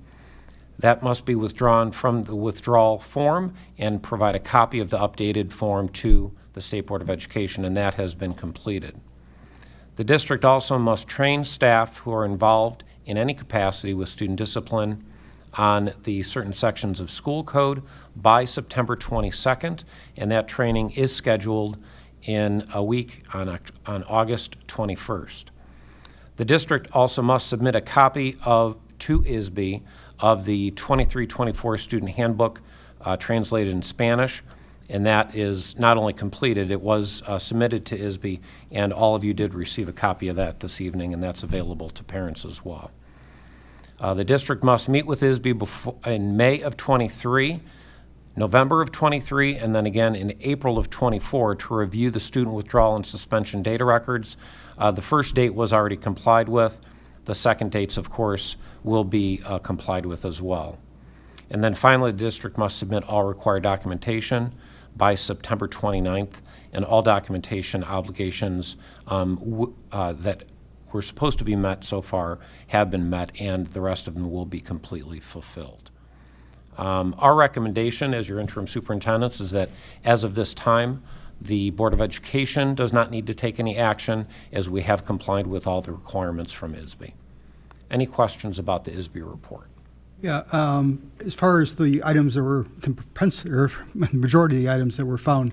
That must be withdrawn from the withdrawal form and provide a copy of the updated form to the State Board of Education, and that has been completed. The district also must train staff who are involved in any capacity with student discipline on the certain sections of school code by September 22nd, and that training is scheduled in a week on August 21st. The district also must submit a copy to ISB of the 23-24 student handbook translated in Spanish, and that is not only completed, it was submitted to ISB, and all of you did receive a copy of that this evening, and that's available to parents as well. The district must meet with ISB in May of 23, November of 23, and then again in April of 24 to review the student withdrawal and suspension data records. The first date was already complied with. The second dates, of course, will be complied with as well. And then finally, the district must submit all required documentation by September 29th, and all documentation obligations that were supposed to be met so far have been met, and the rest of them will be completely fulfilled. Our recommendation as your interim superintendents is that as of this time, the Board of Education does not need to take any action as we have complied with all the requirements from ISB. Any questions about the ISB report? Yeah, as far as the items that were, the majority of the items that were found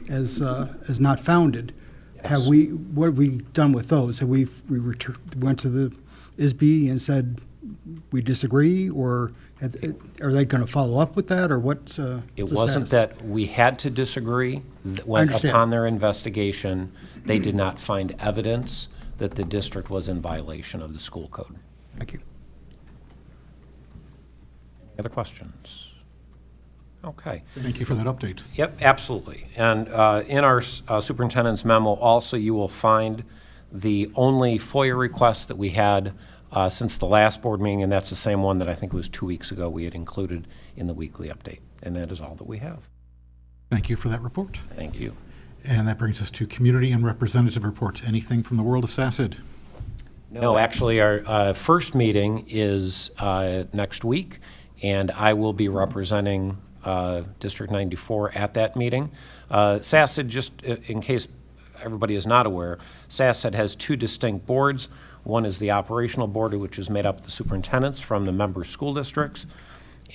as not founded, Yes. what have we done with those? Have we went to the ISB and said we disagree, or are they going to follow up with that, or what's It wasn't that we had to disagree. When understand. upon their investigation, they did not find evidence that the district was in violation of the school code. Thank you. Any other questions? Okay. Thank you for that update. Yep, absolutely. And in our superintendent's memo, also, you will find the only FOIA request that we had since the last board meeting, and that's the same one that I think was 2 weeks ago we had included in the weekly update. And that is all that we have. Thank you for that report. Thank you. And that brings us to community and representative reports. Anything from the world of SACID? No, actually, our first meeting is next week, and I will be representing District 94 at that meeting. SACID, just in case everybody is not aware, SACID has two distinct boards. One is the operational board, which is made up of the superintendents from the member school districts.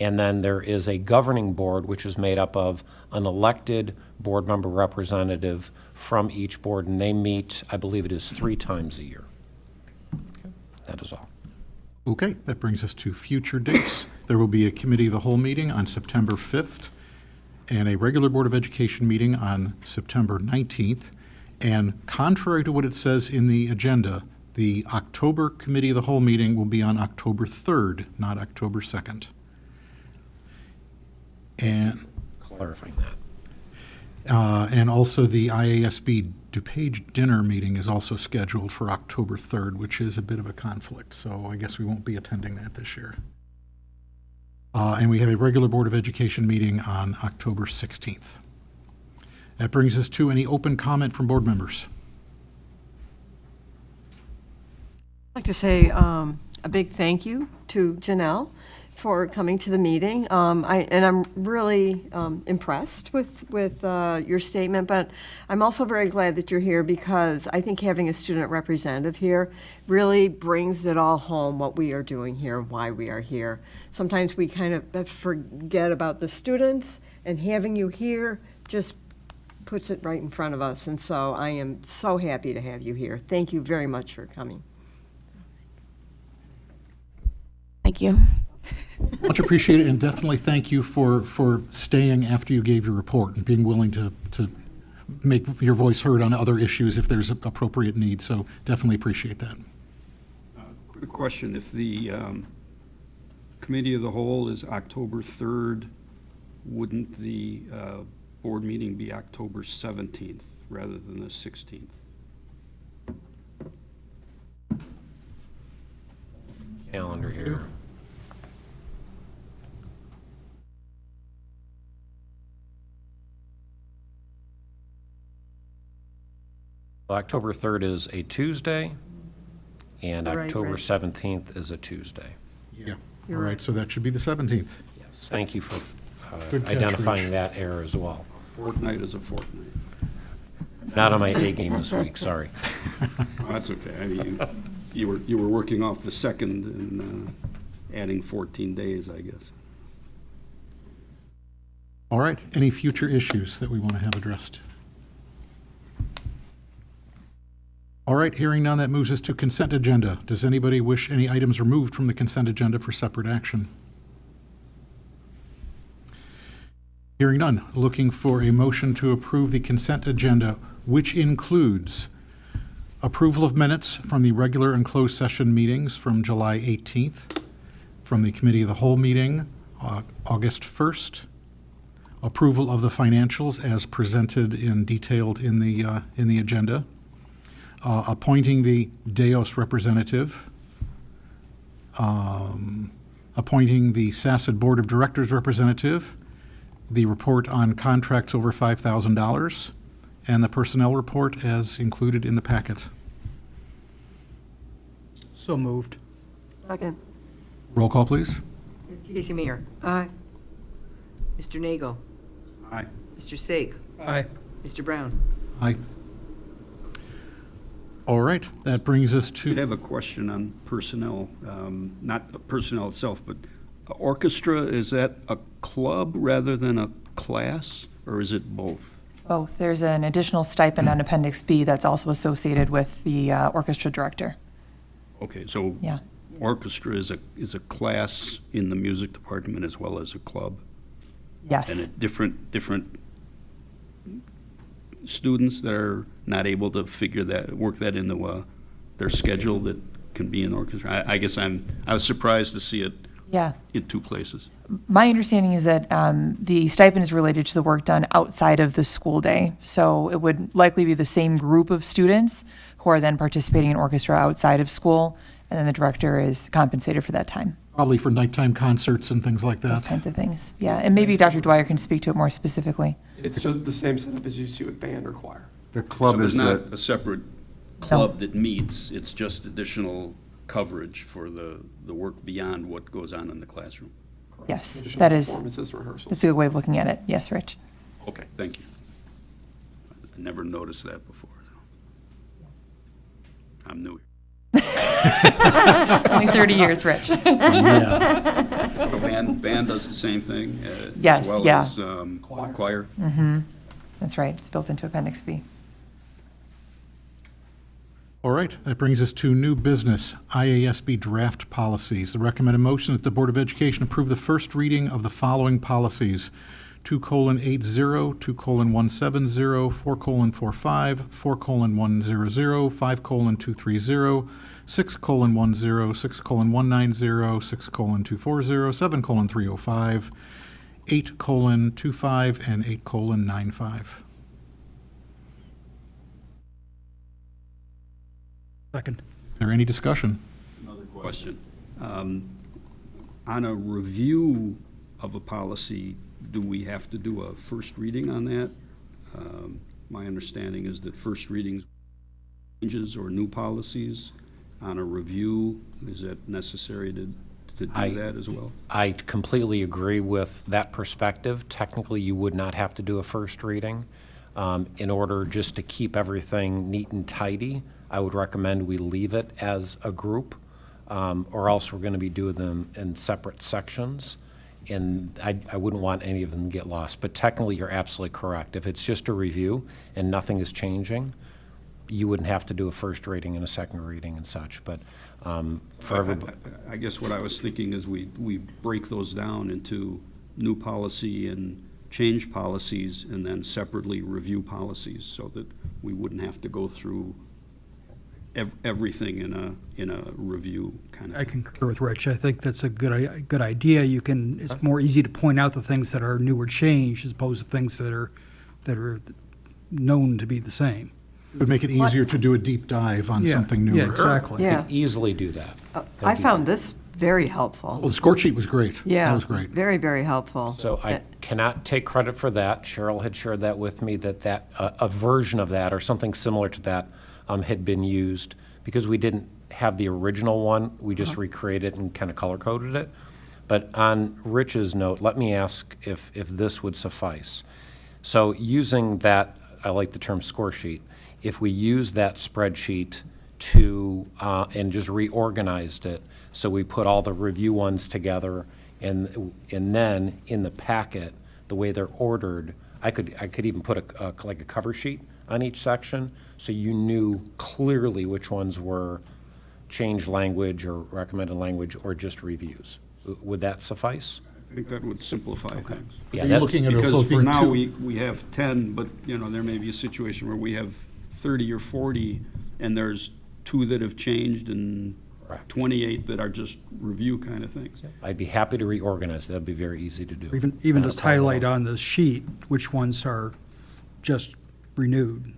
And then there is a governing board, which is made up of an elected board member representative from each board, and they meet, I believe it is 3 times a year. Okay. That is all. Okay, that brings us to future dates. There will be a committee of the whole meeting on September 5th and a regular Board of Education meeting on September 19th. And contrary to what it says in the agenda, the October committee of the whole meeting will be on October 3rd, not October 2nd. And Clarifying that. and also the IASB DuPage dinner meeting is also scheduled for October 3rd, which is a bit of a conflict, so I guess we won't be attending that this year. And we have a regular Board of Education meeting on October 16th. That brings us to any open comment from board members. I'd like to say a big thank you to Janelle for coming to the meeting. I'm really impressed with your statement, but I'm also very glad that you're here because I think having a student representative here really brings it all home, what we are doing here and why we are here. Sometimes we kind of forget about the students, and having you here just puts it right in front of us. And so I am so happy to have you here. Thank you very much for coming. Thank you. Much appreciated, and definitely thank you for staying after you gave your report and being willing to make your voice heard on other issues if there's appropriate need. So definitely appreciate that. Quick question, if the committee of the whole is October 3rd, wouldn't the board meeting be October 17th rather than the 16th? Calendar here. October 3rd is a Tuesday, and Right, October right. 17th is a Tuesday. Yeah. All right, so that should be the 17th. Yes, thank you for Good catch, identifying Rich. that error as well. Fortnight is a fortnight. Not on my A game this week, sorry. Oh, that's okay. I mean, you were working off the second and adding 14 days, I guess. All right, any future issues that we want to have addressed? All right, hearing none, that moves us to consent agenda. Does anybody wish any items removed from the consent agenda for separate action? Hearing none, looking for a motion to approve the consent agenda, which includes approval of minutes from the regular and closed session meetings from July 18th, from the Committee of the Whole meeting, August 1st, approval of the financials as presented and detailed in the agenda, appointing the Deos representative, appointing the SACID Board of Directors representative, the report on contracts over $5,000, and the personnel report as included in the packet. So moved. Second. Roll call, please. Ms. Casey Mayer. Aye. Mr. Nagel. Aye. Mr. Sake. Aye. Mr. Brown. Aye. All right, that brings us I to, have a question on personnel, not personnel itself, but orchestra, is that a club rather than a class, or is it both? Both. There's an additional stipend on Appendix B that's also associated with the orchestra director. Okay, so Yeah. orchestra is a class in the music department as well as a club? And Yes. different students that are not able to work that into their schedule that can be in orchestra? I guess I was surprised to see it Yeah. in two places. My understanding is that the stipend is related to the work done outside of the school day. So it would likely be the same group of students who are then participating in orchestra outside of school, and then the director is compensated for that time. probably for nighttime concerts and things like Those that. kinds of things. Yeah, and maybe Dr. Dwyer can speak to it more specifically. It's just the same setup as you see with band or choir. The club So there's is not a, a separate club that meets, it's just additional coverage for the work beyond what goes on in the classroom? Yes, Additional that is, Performances, rehearsals. that's a good way of looking at it. Yes, Rich. Okay, thank you. I never noticed that before. I'm new. Only 30 years, Rich. Yeah. So band does the same thing? Yes, As well yeah. as choir? That's right, it's built into Appendix B. All right, that brings us to new business, IASB draft policies. The recommended motion that the Board of Education approve the first reading of the following policies: 2:80, 2:170, 4:45, 4:100, 5:230, 6:10, 6:190, 6:240, 7:305, 8:25, and 8:95. Second. Is there any discussion? Another question. On a review of a policy, do we have to do a first reading on that? My understanding is that first readings, changes or new policies, on a review, is that necessary to do that as well? I completely agree with that perspective. Technically, you would not have to do a first reading. In order just to keep everything neat and tidy, I would recommend we leave it as a group, or else we're going to be doing them in separate sections. And I wouldn't want any of them to get lost. But technically, you're absolutely correct. If it's just a review and nothing is changing, you wouldn't have to do a first reading and a second reading and such. But for everybody, I guess what I was thinking is we break those down into new policy and change policies and then separately review policies so that we wouldn't have to go through everything in a review kind of. I concur with Rich. I think that's a good idea. It's more easy to point out the things that are new or changed as opposed to things that are known to be the same. It would make it easier to do a deep dive on Yeah, something newer. yeah, exactly. Yeah. easily do that. I found this very helpful. Well, the score sheet was great. Yeah. That was great. Very, very helpful. So I cannot take credit for that. Cheryl had shared that with me, that a version of that or something similar to that had been used because we didn't have the original one. We just recreated it and kind of color-coded it. But on Rich's note, let me ask if this would suffice. So using that, I like the term score sheet, if we use that spreadsheet to, and just reorganized it, so we put all the review ones together, and then in the packet, the way they're ordered, I could even put like a cover sheet on each section, so you knew clearly which ones were changed language or recommended language or just reviews. Would that suffice? I think that would simplify things. Yeah, Are you that- looking at it Because also for being now, two? we have 10, but, there may be a situation where we have 30 or 40, and there's 2 that have changed and Correct. 28 that are just review kind of things. I'd be happy to reorganize. That'd be very easy to do. Even Not a just problem. highlight on the sheet which ones are just renewed.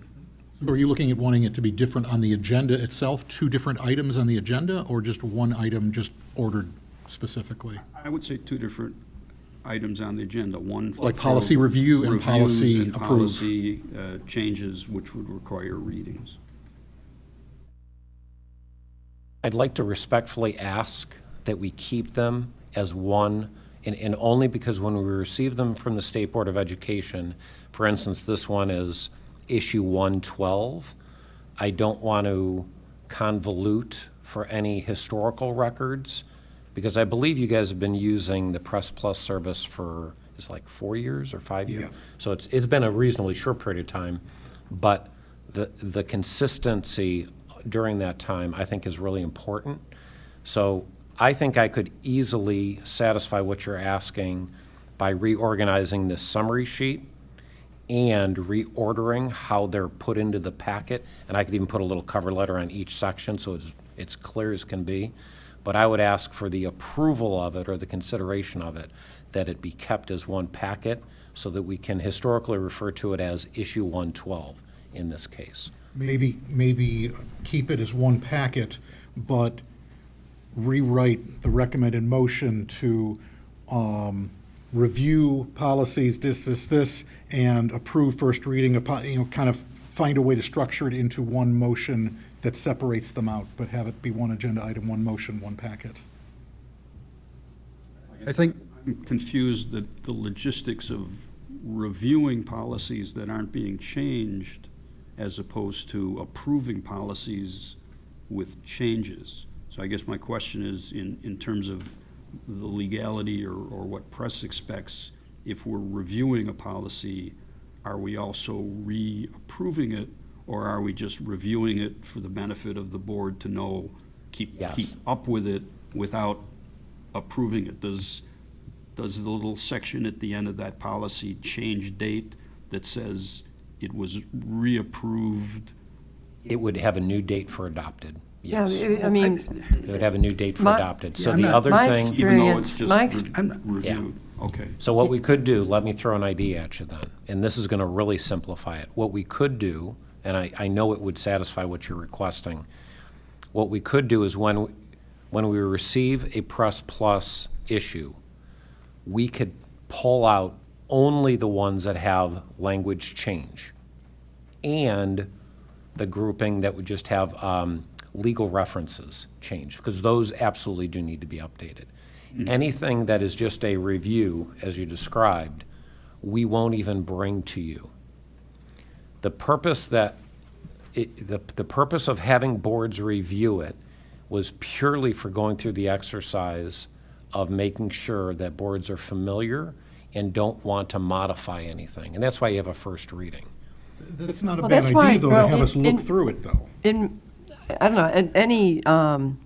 Are you looking at wanting it to be different on the agenda itself, 2 different items on the agenda, or just one item just ordered specifically? I would say 2 different items on the agenda, one. Like for policy review and reviews policy and approve. policy changes, which would require readings. I'd like to respectfully ask that we keep them as one, and only because when we receive them from the State Board of Education, for instance, this one is issue 112, I don't want to convolute for any historical records, because I believe you guys have been using the Press Plus service for, it's like 4 years or 5 years? Yeah. So it's been a reasonably short period of time, but the consistency during that time, I think, is really important. So I think I could easily satisfy what you're asking by reorganizing this summary sheet and reordering how they're put into the packet. And I could even put a little cover letter on each section so it's clear as can be. But I would ask for the approval of it or the consideration of it, that it be kept as one packet so that we can historically refer to it as issue 112 in this case. Maybe keep it as one packet, but rewrite the recommended motion to review policies, this, and approve first reading, kind of find a way to structure it into one motion that separates them out, but have it be one agenda item, one motion, one packet. I think, I'm confused that the logistics of reviewing policies that aren't being changed as opposed to approving policies with changes. So I guess my question is, in terms of the legality or what press expects, if we're reviewing a policy, are we also re-approving it, or are we just reviewing it for the benefit of the board to know, keep up with it without approving it? Does the little section at the end of that policy change date that says it was reapproved? It would have a new date for adopted, yes. Yeah, I mean, It would have a new date for My- adopted. So Yeah, the other my thing, Even though it's Experience, just my reviewed? Okay. so what we could do, let me throw an idea at you then, and this is gonna really simplify it. What we could do, and I know it would satisfy what you're requesting, what we could do is when we receive a Press Plus issue, we could pull out only the ones that have language change and the grouping that would just have legal references changed, because those absolutely do need to be updated. Anything that is just a review, as you described, we won't even bring to you. The purpose the purpose of having boards review it was purely for going through the exercise of making sure that boards are familiar and don't want to modify anything. And that's why you have a first reading. That's not a Well, bad that's why- idea, though, well, to have us look in- through it, though. I don't know,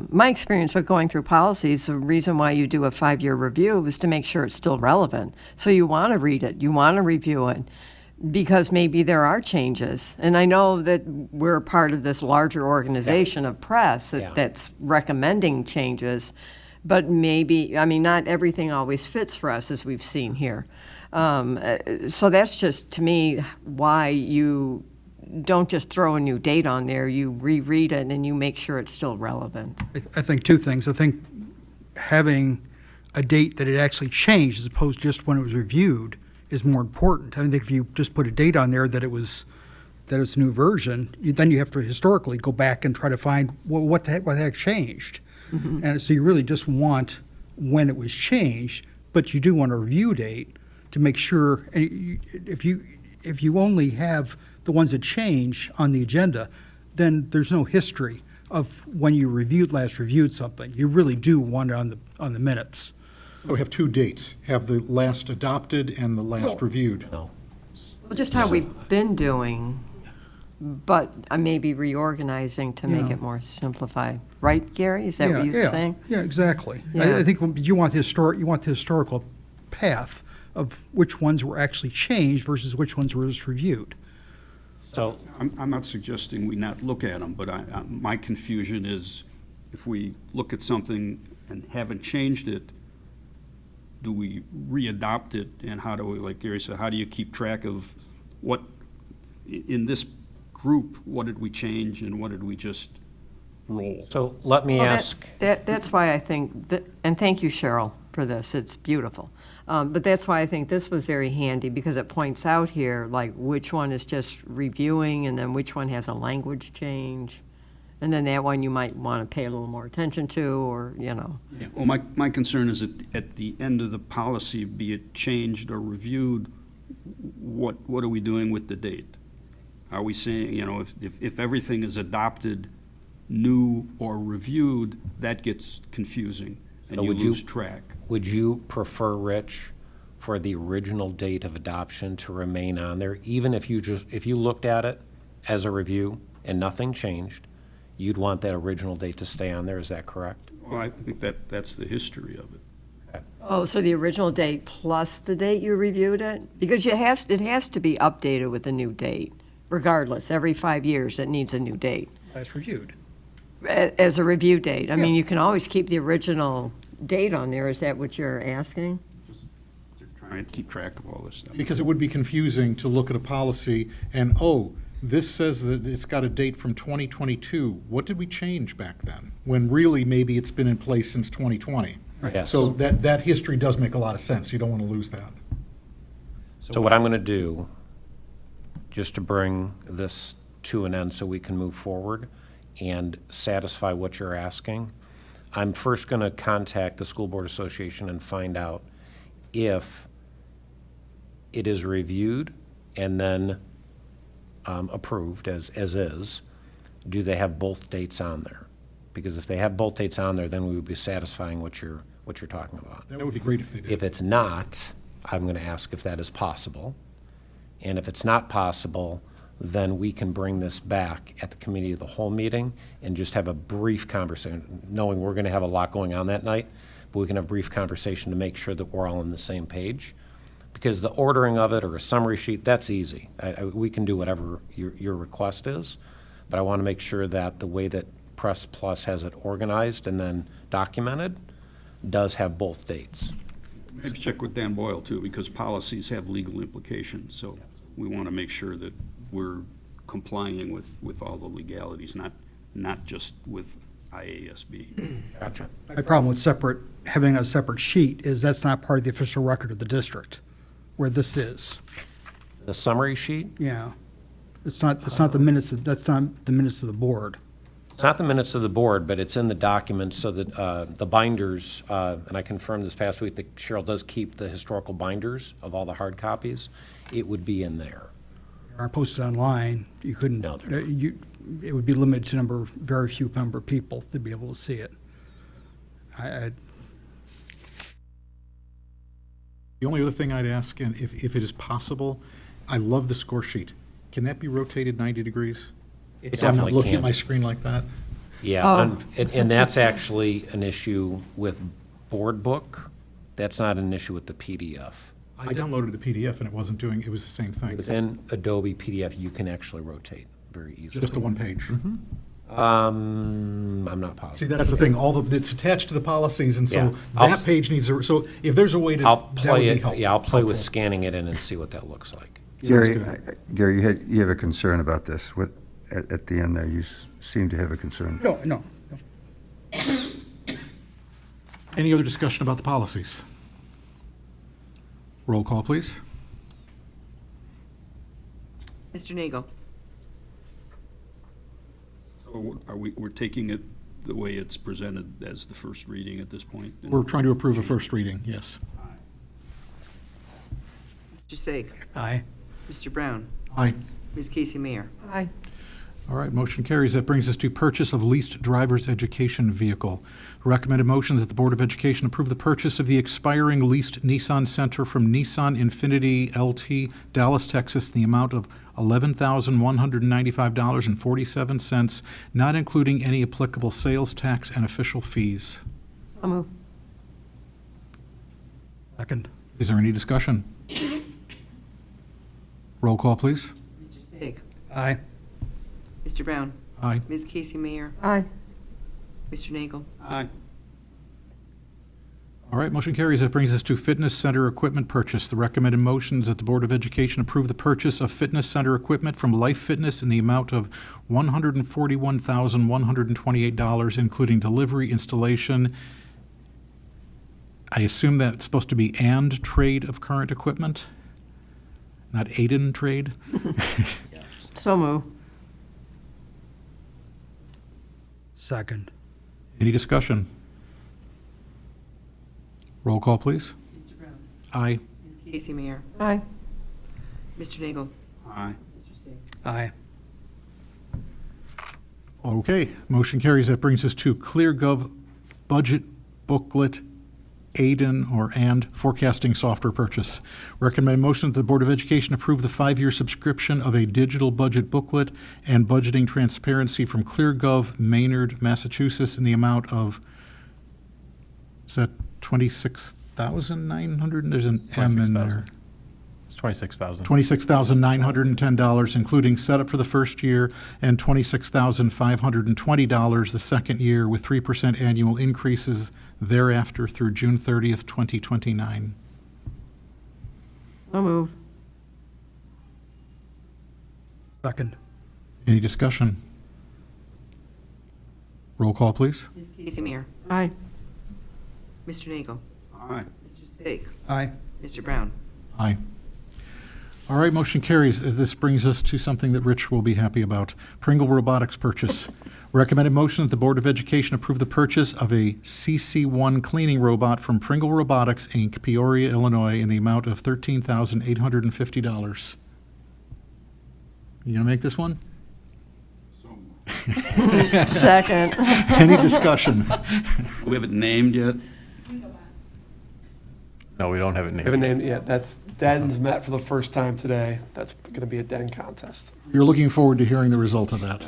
my experience with going through policies, the reason why you do a 5-year review is to make sure it's still relevant. So you want to read it, you want to review it, because maybe there are changes. And I know that we're part of this larger organization of press Yeah. that's recommending changes, but maybe, I mean, not everything always fits for us, as we've seen here. So that's just, to me, why you don't just throw a new date on there, you reread it and you make sure it's still relevant. I think 2 things. I think having a date that it actually changed as opposed to just when it was reviewed is more important. I think if you just put a date on there that it's a new version, then you have to historically go back and try to find, well, what the heck changed? And so you really just want when it was changed, but you do want a review date to make sure, if you only have the ones that change on the agenda, then there's no history of when you last reviewed something. You really do want it on the minutes. So we have two dates, have the last adopted and the last reviewed. No. Well, just how we've been doing, but I may be reorganizing to make Yeah. it more simplified. Right, Gary? Is that what you're saying? Yeah, exactly. Yeah. I think you want the historical path of which ones were actually changed versus which ones were just reviewed. So, I'm not suggesting we not look at them, but my confusion is if we look at something and haven't changed it, do we re-adopt it? And how do we, like Gary said, how do you keep track of what, in this group, what did we change and what did we just roll? so let me Well, ask, That's why I think, and thank you, Cheryl, for this, it's beautiful. But that's why I think this was very handy, because it points out here, like, which one is just reviewing, and then which one has a language change. And then that one you might want to pay a little more attention to, or, you know. Yeah, well, my concern is at the end of the policy, be it changed or reviewed, what are we doing with the date? Are we saying, you know, if everything is adopted, new or reviewed, that gets confusing, and So you would you- lose track. would you prefer, Rich, for the original date of adoption to remain on there, even if you looked at it as a review and nothing changed, you'd want that original date to stay on there, is that correct? Well, I think that's the history of it. Oh, so the original date plus the date you reviewed it? Because it has to be updated with a new date, regardless. Every 5 years, it needs a new date Last reviewed. as a review date. I mean, you can always keep the original date on there. Is that what you're asking? They're trying to keep track of all this stuff. Because it would be confusing to look at a policy and, oh, this says that it's got a date from 2022. What did we change back then? When really, maybe it's been in place since 2020. Yes. So that history does make a lot of sense. You don't want to lose that. So what I'm going to do, just to bring this to an end so we can move forward and satisfy what you're asking, I'm first going to contact the School Board Association and find out if it is reviewed and then approved as is, do they have both dates on there? Because if they have both dates on there, then we would be satisfying what you're talking about. That would be great if they did. If it's not, I'm going to ask if that is possible. And if it's not possible, then we can bring this back at the committee of the whole meeting and just have a brief conversation, knowing we're going to have a lot going on that night, but we can have a brief conversation to make sure that we're all on the same page. Because the ordering of it or a summary sheet, that's easy. We can do whatever your request is, but I want to make sure that the way that Press Plus has it organized and then documented does have both dates. Maybe check with Dan Boyle, too, because policies have legal implications, so we want to make sure that we're complying with all the legalities, not just with IASB. Gotcha. My problem with having a separate sheet is that's not part of the official record of the district, where this is. The summary sheet? Yeah. It's not the minutes, that's not the minutes of the board. It's not the minutes of the board, but it's in the document so that the binders, and I confirmed this past week that Cheryl does keep the historical binders of all the hard copies. It would be in there. Aren't posted online, you couldn't, No, they're not. it would be limited to very few number of people to be able to see it. The only other thing I'd ask, and if it is possible, I love the score sheet. Can that be rotated 90 degrees? It If I'm not definitely looking can. at my screen like that? Yeah, and that's actually an issue with Board Book. That's not an issue with the PDF. I downloaded the PDF and it wasn't doing, it was the same thing. Within Adobe PDF, you can actually rotate very easily. Just the one page. I'm not See, positive. that's the thing, it's attached to the policies, and Yeah. so I'll- that page needs, so if there's a way to, I'll that would play be it, helpful. yeah, I'll play with Helpful. scanning it in and see what that looks like. Gary, Sounds you have a concern about this. What, at the end there, you seem to have a concern. No. Any other discussion about the policies? Roll call, please. Mr. Nagel. So we're taking it the way it's presented as the first reading at this point? We're trying to approve a first reading, yes. Mr. Sake. Aye. Mr. Brown. Aye. Ms. Casey Mayer. Aye. All right, motion carries. That brings us to purchase of leased driver's education vehicle. Recommended motion that the Board of Education approve the purchase of the expiring leased Nissan Sentra from Nissan Infinity LT, Dallas, Texas, in the amount of $11,195.47, not including any applicable sales tax and official fees. So moved. Second. Is there any discussion? Roll call, please. Mr. Sake. Aye. Mr. Brown. Aye. Ms. Casey Mayer. Aye. Mr. Nagel. Aye. All right, motion carries. That brings us to fitness center equipment purchase. The recommended motion is that the Board of Education approve the purchase of fitness center equipment from Life Fitness in the amount of $141,128, including delivery, installation. I assume that's supposed to be and trade of current equipment, not aid in trade? So moved. Second. Any discussion? Roll call, please. Mr. Brown. Aye. Ms. Casey Mayer. Aye. Mr. Nagel. Aye. Mr. Sake. Aye. Okay, motion carries. That brings us to ClearGov budget booklet AIDN or and forecasting software purchase. Recommend motion that the Board of Education approve the 5-year subscription of a digital budget booklet and budgeting transparency from ClearGov Maynard, Massachusetts in the amount of, is that 26,900? There's an M in there. It's 26,000. $26,910, including setup for the first year, and $26,520 the second year, with 3% annual increases thereafter through June 30th, 2029. So moved. Second. Any discussion? Roll call, please. Ms. Casey Mayer. Aye. Mr. Nagel. Aye. Mr. Sake. Aye. Mr. Brown. Aye. All right, motion carries. This brings us to something that Rich will be happy about. Pringle Robotics purchase. Recommended motion that the Board of Education approve the purchase of a CC1 cleaning robot from Pringle Robotics, Inc., Peoria, Illinois, in the amount of $13,850. You gonna make this one? Second. Any discussion? We haven't named yet. No, we don't have it We named. haven't named it yet. That's Den's met for the first time today. That's going to be a Den contest. You're looking forward to hearing the result of that.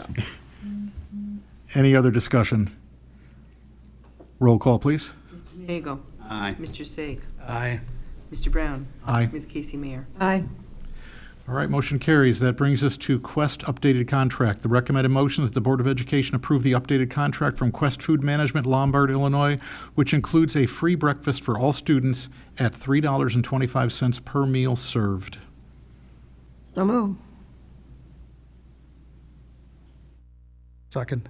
Any other discussion? Roll call, please. Mr. Nagel. Aye. Mr. Sake. Aye. Mr. Brown. Aye. Ms. Casey Mayer. Aye. All right, motion carries. That brings us to Quest updated contract. The recommended motion is that the Board of Education approve the updated contract from Quest Food Management, Lombard, Illinois, which includes a free breakfast for all students at $3.25 per meal served. So moved. Second.